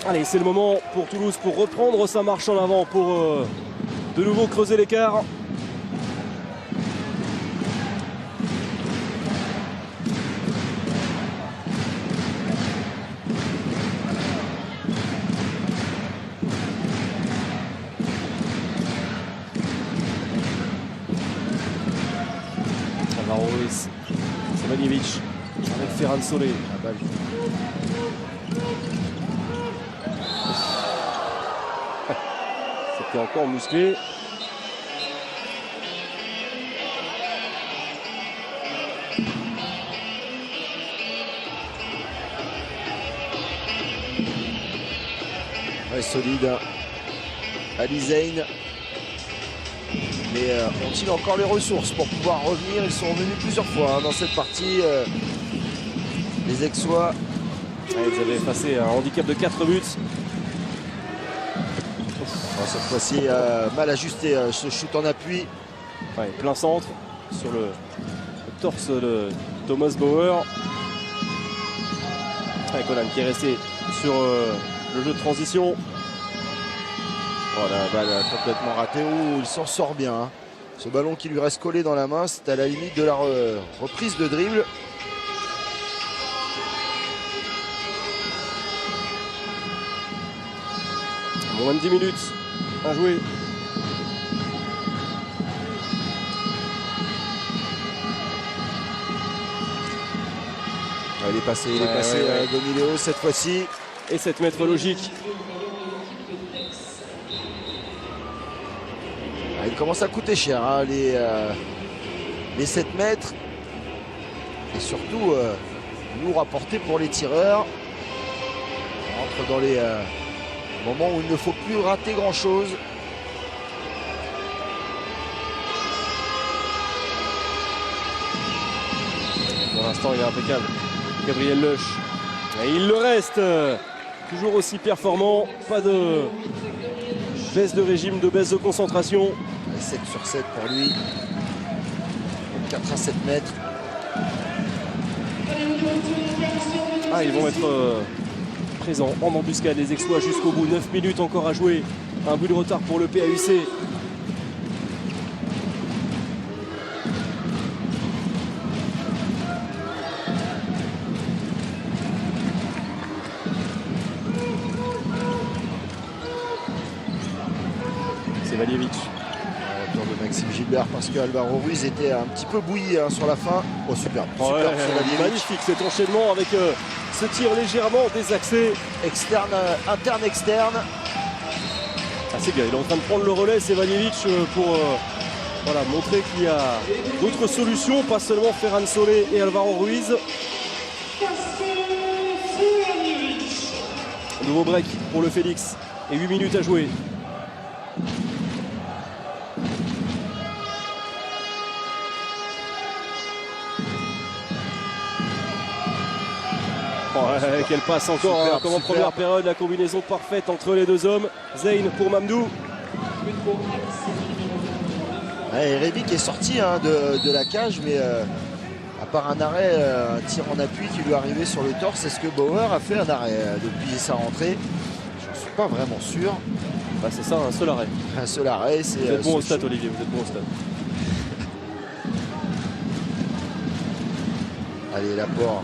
Allez, c'est le moment pour Toulouse pour reprendre sa marche en avant, pour de nouveau creuser l'écart. Alvaro Ruiz, Sevaljevic avec Ferran Solé. C'était encore musclé. Ouais, solide. Ali Zayn. Mais ont-ils encore les ressources pour pouvoir revenir? Ils sont revenus plusieurs fois dans cette partie. Les Aixois. Ouais, ils avaient passé un handicap de 4 buts. Cette fois-ci, mal ajusté ce shoot en appui. Ouais, plein centre sur le torse de Thomas Bauer. Ouais, Conan qui est resté sur le jeu de transition. Voilà, balle complètement ratée. Ouh, il s'en sort bien. Ce ballon qui lui reste collé dans la main, c'est à la limite de la reprise de dribble. Moins de 10 minutes à jouer. Il est passé, Goniléos cette fois-ci. Et 7 mètres logique. Il commence à coûter cher les 7 mètres. Et surtout lourd à porter pour les tireurs. On rentre dans les moments où il ne faut plus rater grand chose. Pour l'instant, il est impeccable. Gabriel Leuch. Et il le reste. Toujours aussi performant. Pas de baisse de régime, de baisse de concentration. 7 sur 7 pour lui. 4 à 7 mètres. Ah, ils vont être présents en embuscade, les Aixois jusqu'au bout. 9 minutes encore à jouer. Un but de retard pour le PAUC. C'est Valjevic. Retour de Maxime Gilbert parce que Alvaro Ruiz était un petit peu bouilli sur la fin. Oh, superbe. Ouais, Superbe sur Valjevic. magnifique cet enchaînement avec ce tir légèrement désaxé. Externe, interne, externe. Ah, c'est bien, il est en train de prendre le relais, c'est Valjevic pour voilà, montrer qu'il y a d'autres solutions, pas seulement Ferran Solé et Alvaro Ruiz. Nouveau break pour le Félix et 8 minutes à jouer. Ouais, quelle passe encore, Superbe, hein, comme en superbe. première période, la combinaison parfaite entre les deux hommes. Zeyn pour Mamdou. Ouais, Rebic est sorti de la cage, mais à part un arrêt, un tir en appui qui lui est arrivé sur le torse, est-ce que Bauer a fait un arrêt depuis sa rentrée? Je ne suis pas vraiment sûr. Bah, c'est ça, un seul arrêt. Un seul arrêt, c'est... Vous êtes bon au stade, Olivier, vous êtes bon au stade. Allez, l'apport.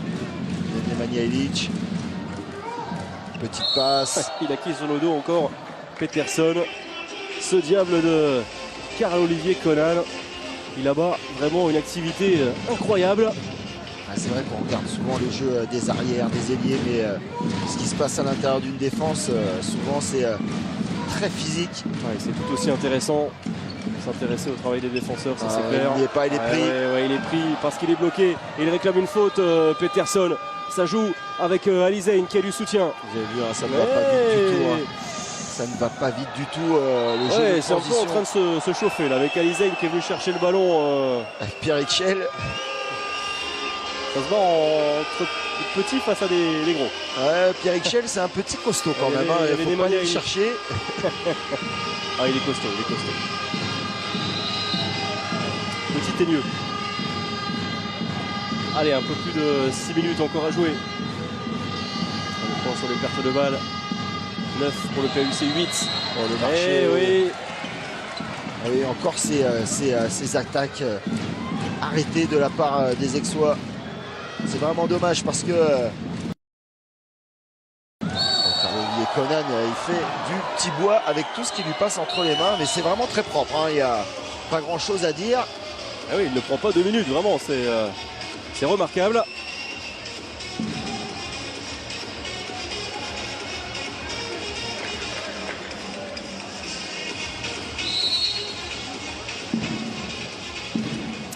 Nemanja Ilić. Petite passe. Il a qui sur le dos encore Peterson. Ce diable de Carl-Olivier Conan. Il abat vraiment une activité incroyable. Ah, c'est vrai qu'on regarde souvent le jeu des arrières, des ailiers, mais ce qui se passe à l'intérieur d'une défense, souvent c'est très physique. Ouais, c'est tout aussi intéressant. S'intéresser au travail des défenseurs, ça c'est clair. Il n'y est pas, il est pris. Ouais, il est pris parce qu'il est bloqué. Et il réclame une faute, Peterson. Ça joue avec Ali Zeyn qui a du soutien. Vous avez vu, ça ne va pas vite du tout. Ça ne va pas vite du tout. Le jeu de c'est un peu en train de se chauffer là, avec Ali Zeyn qui est venu chercher le ballon. Avec Pierre Hitchell. Ça se bat entre petits face à des gros. Ouais, Pierre Hitchell, c'est un petit costaud quand même. Il faut pas aller le chercher. Ah, il est costaud, il est costaud. Petit teigneux. Allez, un peu plus de 6 minutes encore à jouer. On prend sur les pertes de balles. 9 pour le PAUC, 8. Oh, le marché. Oui. Ah oui, encore ces attaques arrêtées de la part des Aixois. C'est vraiment dommage parce que Carl-Olivier Conan, il fait du petit bois avec tout ce qui lui passe entre les mains, mais c'est vraiment très propre. Il n'y a pas grand chose à dire. Ah oui, il ne prend pas 2 minutes, vraiment, c'est remarquable.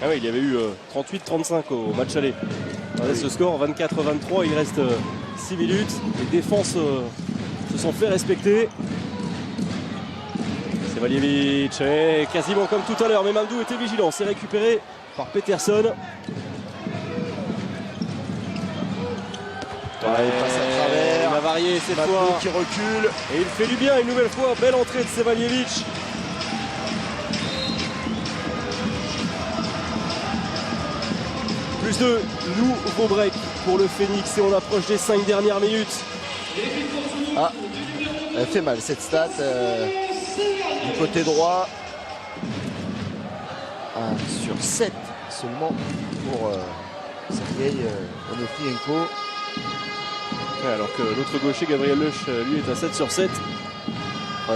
Ah oui, il y avait eu 38-35 au match aller. Regardez ce score, 24-23, il reste 6 minutes. Les défenses se sont fait respecter. C'est Valjevic, quasiment comme tout à l'heure, mais Mamdou était vigilant. C'est récupéré par Peterson. Il passe à travers. Il va varier cette Mamdou fois. qui recule. Et il fait du bien une nouvelle fois. Belle entrée de Valjevic. Plus de nouveaux breaks pour le Phoenix et on approche des 5 dernières minutes. Ah, elle fait mal cette stat. Du côté droit. 1 sur 7 seulement pour Sergei Onofienko. Ouais, alors que l'autre gaucher, Gabriel Leuch, lui est à 7 sur 7.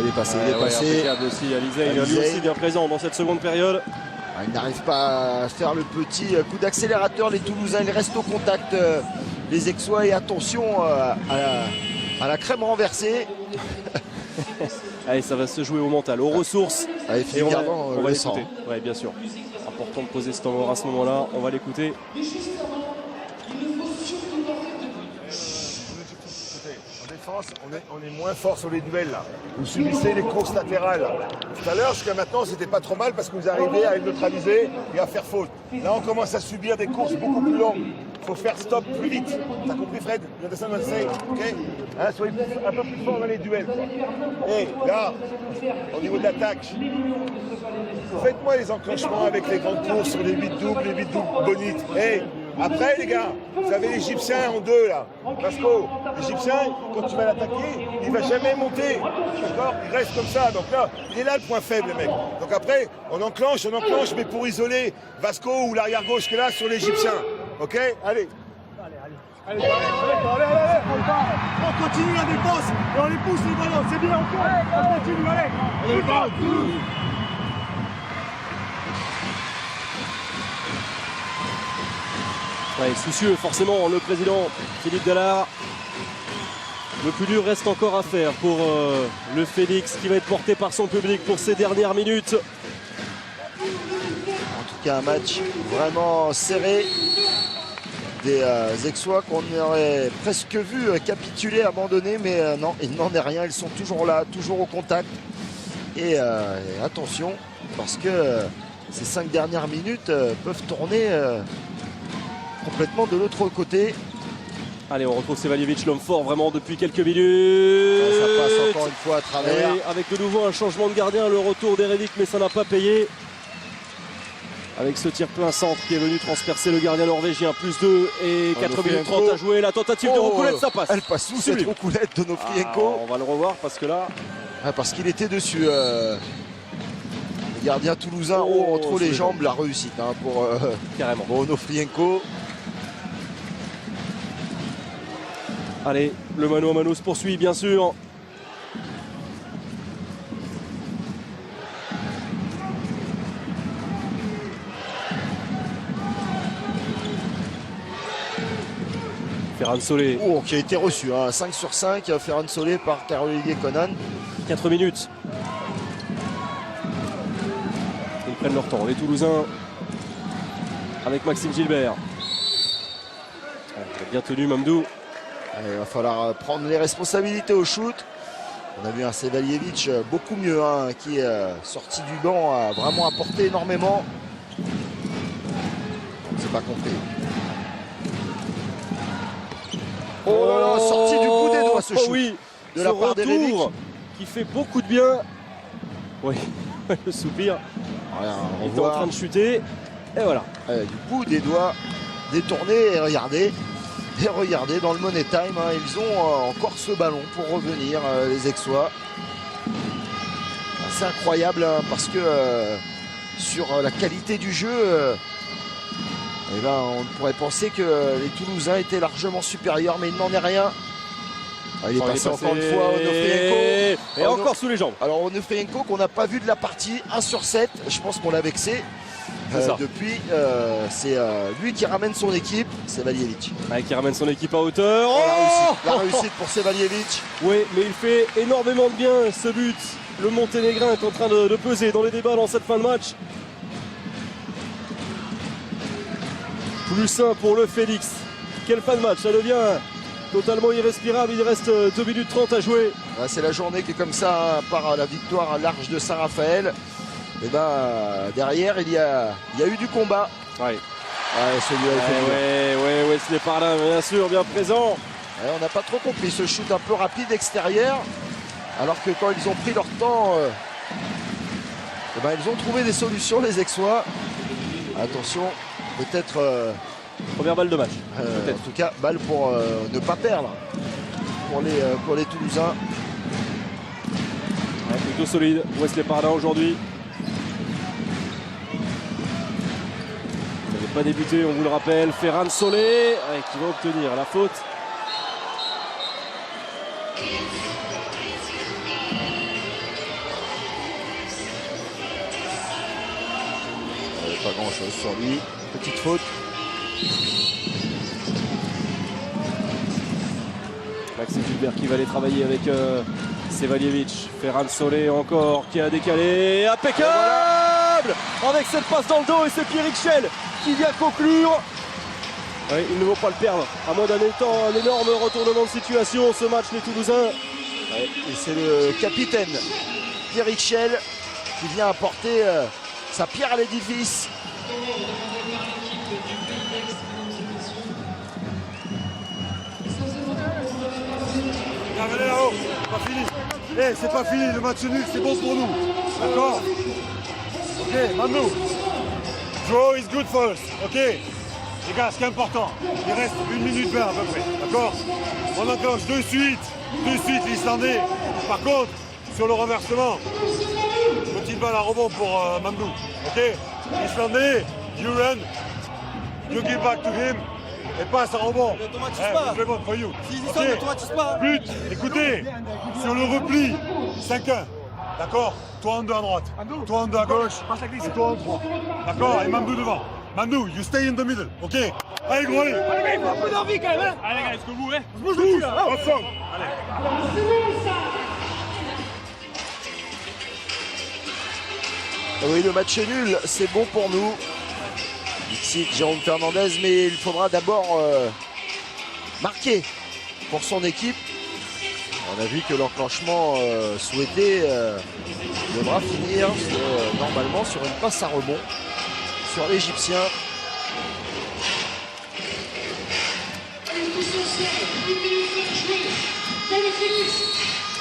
Il est passé, il est Ouais, passé. impeccable aussi, Ali Zeyn, lui Zeyn. aussi bien présent dans cette seconde période. Il n'arrive pas à faire le petit coup d'accélérateur. Les Toulousains, ils restent au contact. Les Aixois, et attention à la crème renversée. Allez, ça va se jouer au mental, aux ressources. Allez, Et on on va le sent. l'écouter. Ouais, bien sûr. Important de poser ce temps à ce moment-là. On va l'écouter. Mais juste avant, il ne faut surtout pas faire de bruit. En défense, on est moins fort sur les duels là. Vous subissez les courses latérales. Tout à l'heure, jusqu'à maintenant, c'était pas trop mal parce que vous arrivez à neutraliser et à faire faute. Là, on commence à subir des courses beaucoup plus longues. faut faire stop plus vite. T'as compris, Fred? You understand what I'm saying? Ok? Hein, soyez un peu plus fort dans les duels. Et là, au niveau de l'attaque, faites-moi les enclenchements avec les grandes courses sur les 8 doubles, les 8 doubles bonites. Et après, les gars, vous avez l'Égyptien en 2 là. Vasco, l'Égyptien, quand tu vas l'attaquer, il va jamais monter. D'accord? Il reste comme ça. Donc là, il est là le point faible, le mec. Donc après, on enclenche, mais pour isoler Vasco ou l'arrière gauche qui est là sur l'Égyptien. Ok? Allez. Allez, on continue la défense et on les pousse les ballons, c'est bien encore. On continue, allez. Ouais, soucieux forcément le président Philippe Dallard. Le plus dur reste encore à faire pour le Phoenix qui va être porté par son public pour ces dernières minutes. En tout cas, un match vraiment serré. Des Aixois qu'on aurait presque vu capituler, abandonner, mais non, il n'en est rien. Ils sont toujours là, toujours au contact. Et attention, parce que ces 5 dernières minutes peuvent tourner complètement de l'autre côté. Allez, on retrouve Sevalievich, l'homme fort vraiment depuis quelques minutes. Ça passe encore une fois à travers. Et avec de nouveau un changement de gardien, le retour d'Eredik, mais ça n'a pas payé. Avec ce tir plein centre qui est venu transpercer le gardien norvégien. Plus 2 et 4 minutes 30 à jouer. La tentative de roucoulette, ça passe. Elle passe sous cette roucoulette de Nofrienko. On va le revoir parce que là... parce qu'il était dessus. Le gardien toulousain entre les jambes, la réussite pour Nofrienko. Allez, le mano à mano se poursuit bien sûr. Ferran Solé. Qui a été reçu, 5 sur 5, Ferran Solé par Pierre-Olivier Conan. 4 minutes. Ils prennent leur temps, les Toulousains, avec Maxime Gilbert. Bien tenu Mamdou. Il va falloir prendre les responsabilités au shoot. On a vu un Sevalievich beaucoup mieux, qui est sorti du banc, a vraiment apporté énormément. C'est pas compris. Oh là là, sorti du bout des doigts ce shoot. Oui, de la part d'Eredik qui fait beaucoup de bien. Oui, le soupir. Il est en train de chuter. Et voilà. Du bout des doigts, détourné et regardez. Et regardez, dans le Money Time, ils ont encore ce ballon pour revenir, les Aixois. C'est incroyable parce que sur la qualité du jeu, on pourrait penser que les Toulousains étaient largement supérieurs, mais il n'en est rien. Il est passé encore une fois Onofrienko. Et encore sous les jambes. Alors Onofrienko qu'on n'a pas vu de la partie, 1 sur 7, je pense qu'on l'a vexé. Depuis, c'est lui qui ramène son équipe, Sevalievich. Qui ramène son équipe à hauteur. La réussite pour Sevalievich. Oui, mais il fait énormément de bien ce but. Le Monténégrin est en train de peser dans les débats dans cette fin de match. Plus 1 pour le Phoenix. Quelle fin de match, ça devient totalement irrespirable. Il reste 2 minutes 30 à jouer. C'est la journée qui est comme ça, par la victoire large de Saint-Raphaël. Et derrière, il y a eu du combat. Ouais. Celui-là, Wesley Parlin, bien sûr, bien présent. On n'a pas trop compris ce shoot un peu rapide extérieur. Alors que quand ils ont pris leur temps, ils ont trouvé des solutions, les Aixois. Attention, peut-être... Première balle de match. En tout cas, balle pour ne pas perdre pour les Toulousains. Plutôt solide, Wesley Parlin aujourd'hui. Il n'avait pas débuté, on vous le rappelle. Ferran Solé qui va obtenir la faute. Pas grand chose sur lui, petite faute. Maxime Gilbert qui va aller travailler avec Sevalievich. Ferran Solé encore qui a décalé. Impeccable avec cette passe dans le dos et c'est Pierrick Schell qui vient conclure. Oui, il ne vaut pas le perdre à moins d'un énorme retournement de situation ce match les Toulousains. Et c'est le capitaine Pierrick Schell qui vient apporter sa pierre à l'édifice. c'est pas fini. Eh, c'est pas fini, le match nul, c'est bon pour nous. D'accord? Ok, Mamdou. Draw is good for us, ok? Les gars, ce qui est important, il reste 1 minute 20 à peu près, d'accord? On enclenche de suite l'Islandais. Par contre, sur le renversement, petite balle à rebond pour Mamdou, ok? Islandais, you run, you give back to him, et passe à rebond. Je vote for you. Ok? But, écoutez, sur le repli, 5-1, d'accord? Toi en deux à droite, toi en deux à gauche, et toi en trois. D'accord? Et Mamdou devant. Mamdou, you stay in the middle, ok? Allez gros, allez! Allez, il faut un peu d'envie quand même, hein! Allez gars, jusqu'au bout, hein? On se bouge dessus, là! Ensemble! Oui, le match est nul, c'est bon pour nous. Ici, Jérôme Fernandez, mais il faudra d'abord marquer pour son équipe. On a vu que l'enclenchement souhaité devra finir normalement sur une passe à rebond sur l'Égyptien.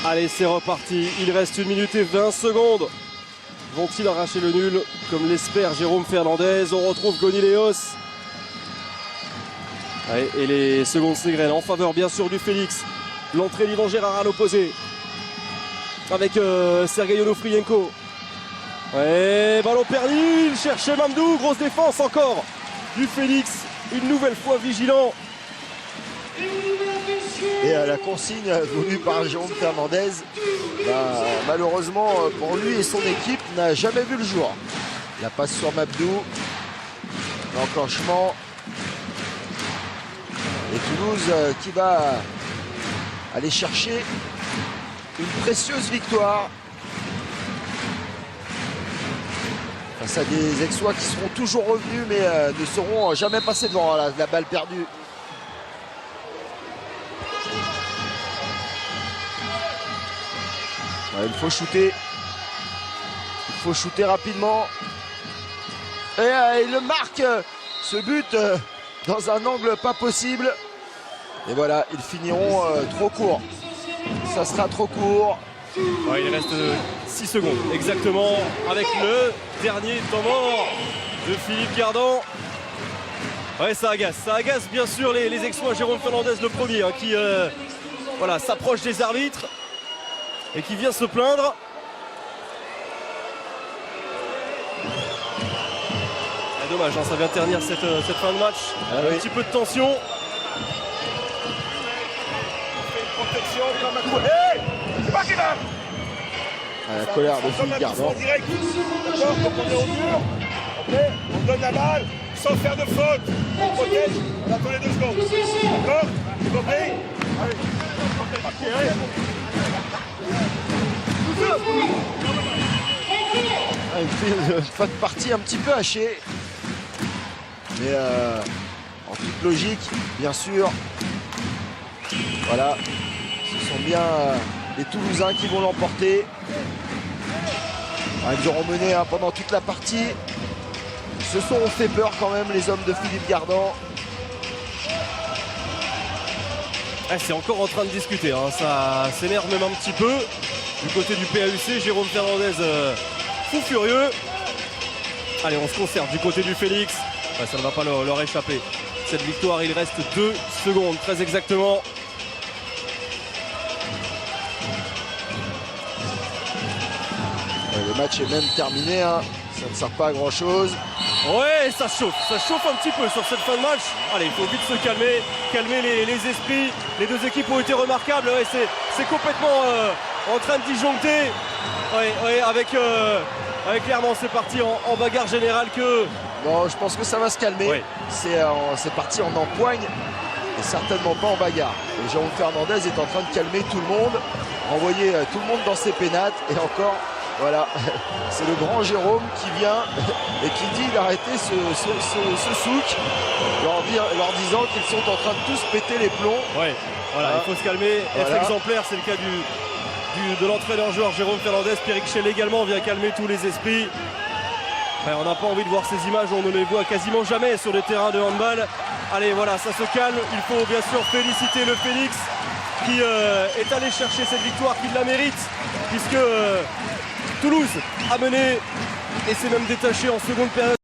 Allez, c'est reparti. Il reste 1 minute et 20 secondes. Vont-ils arracher le nul comme l'espère Jérôme Fernandez? On retrouve Gonileos. Allez, et les secondes s'égrènent en faveur bien sûr du Félix. L'entrée d'Ivan Gérard à l'opposé. Avec Sergei Onofrienko. Ouais, ballon perdu. Il cherchait Mamdou. Grosse défense encore du Félix. Une nouvelle fois vigilant. Et à la consigne voulue par Jérôme Fernandez, malheureusement pour lui et son équipe, n'a jamais vu le jour. La passe sur Mamdou, l'enclenchement. Et Toulouse qui va aller chercher une précieuse victoire face à des Aixois qui seront toujours revenus mais ne seront jamais passés devant la balle perdue. Il faut shooter. Il faut shooter rapidement. Et il le marque, ce but, dans un angle pas possible. Et voilà, ils finiront trop court. Ça sera trop court. Ouais, il reste 6 secondes exactement avec le dernier temps mort de Philippe Gardant. Ouais, ça agace bien sûr les Aixois. Jérôme Fernandez le premier hein, qui voilà, s'approche des arbitres et qui vient se plaindre. Ah, dommage, hein, ça vient ternir cette fin de match. Un petit peu de tension. La colère de Philippe Gardant. Direct. D'accord, quand on est au mur, okay, on donne la balle sans faire de faute. On protège, on a tous les 2 secondes. D'accord? Vous comprenez? Allez. Il fait une fin de partie un petit peu hachée. Mais en toute logique, bien sûr. Voilà. Ce sont bien les Toulousains qui vont l'emporter. Ils auront mené pendant toute la partie. Ils se sont fait peur quand même, les hommes de Philippe Gardant. C'est encore en train de discuter, hein. Ça s'énerve même un petit peu. Du côté du PAUC, Jérôme Fernandez fou furieux. Allez, on se conserve du côté du Félix. Ça ne va pas leur échapper. Cette victoire, il reste 2 secondes, très exactement. Le match est même terminé, hein. Ça ne sert pas à grand chose. Ouais, ça chauffe un petit peu sur cette fin de match. Allez, il faut vite se calmer les esprits. Les deux équipes ont été remarquables. Ouais, c'est complètement en train de disjoncter. Ouais, avec clairement c'est parti en bagarre générale que... Non, je pense que ça va se calmer. Ouais. C'est parti en empoigne et certainement pas en bagarre. Et Jérôme Fernandez est en train de calmer tout le monde, renvoyer tout le monde dans ses pénates et encore... Voilà, c'est le grand Jérôme qui vient et qui dit d'arrêter ce souk, leur disant qu'ils sont en train de tous péter les plombs. Ouais, voilà, il faut se calmer, être exemplaire, c'est le cas de l'entraîneur-joueur Jérôme Fernandez. Pierrick Schell également vient calmer tous les esprits. Ouais, on n'a pas envie de voir ces images, on ne les voit quasiment jamais sur les terrains de handball. Allez, voilà, ça se calme, il faut bien sûr féliciter le Félix qui est allé chercher cette victoire, qui la mérite, puisque Toulouse a mené et s'est même détaché en seconde période.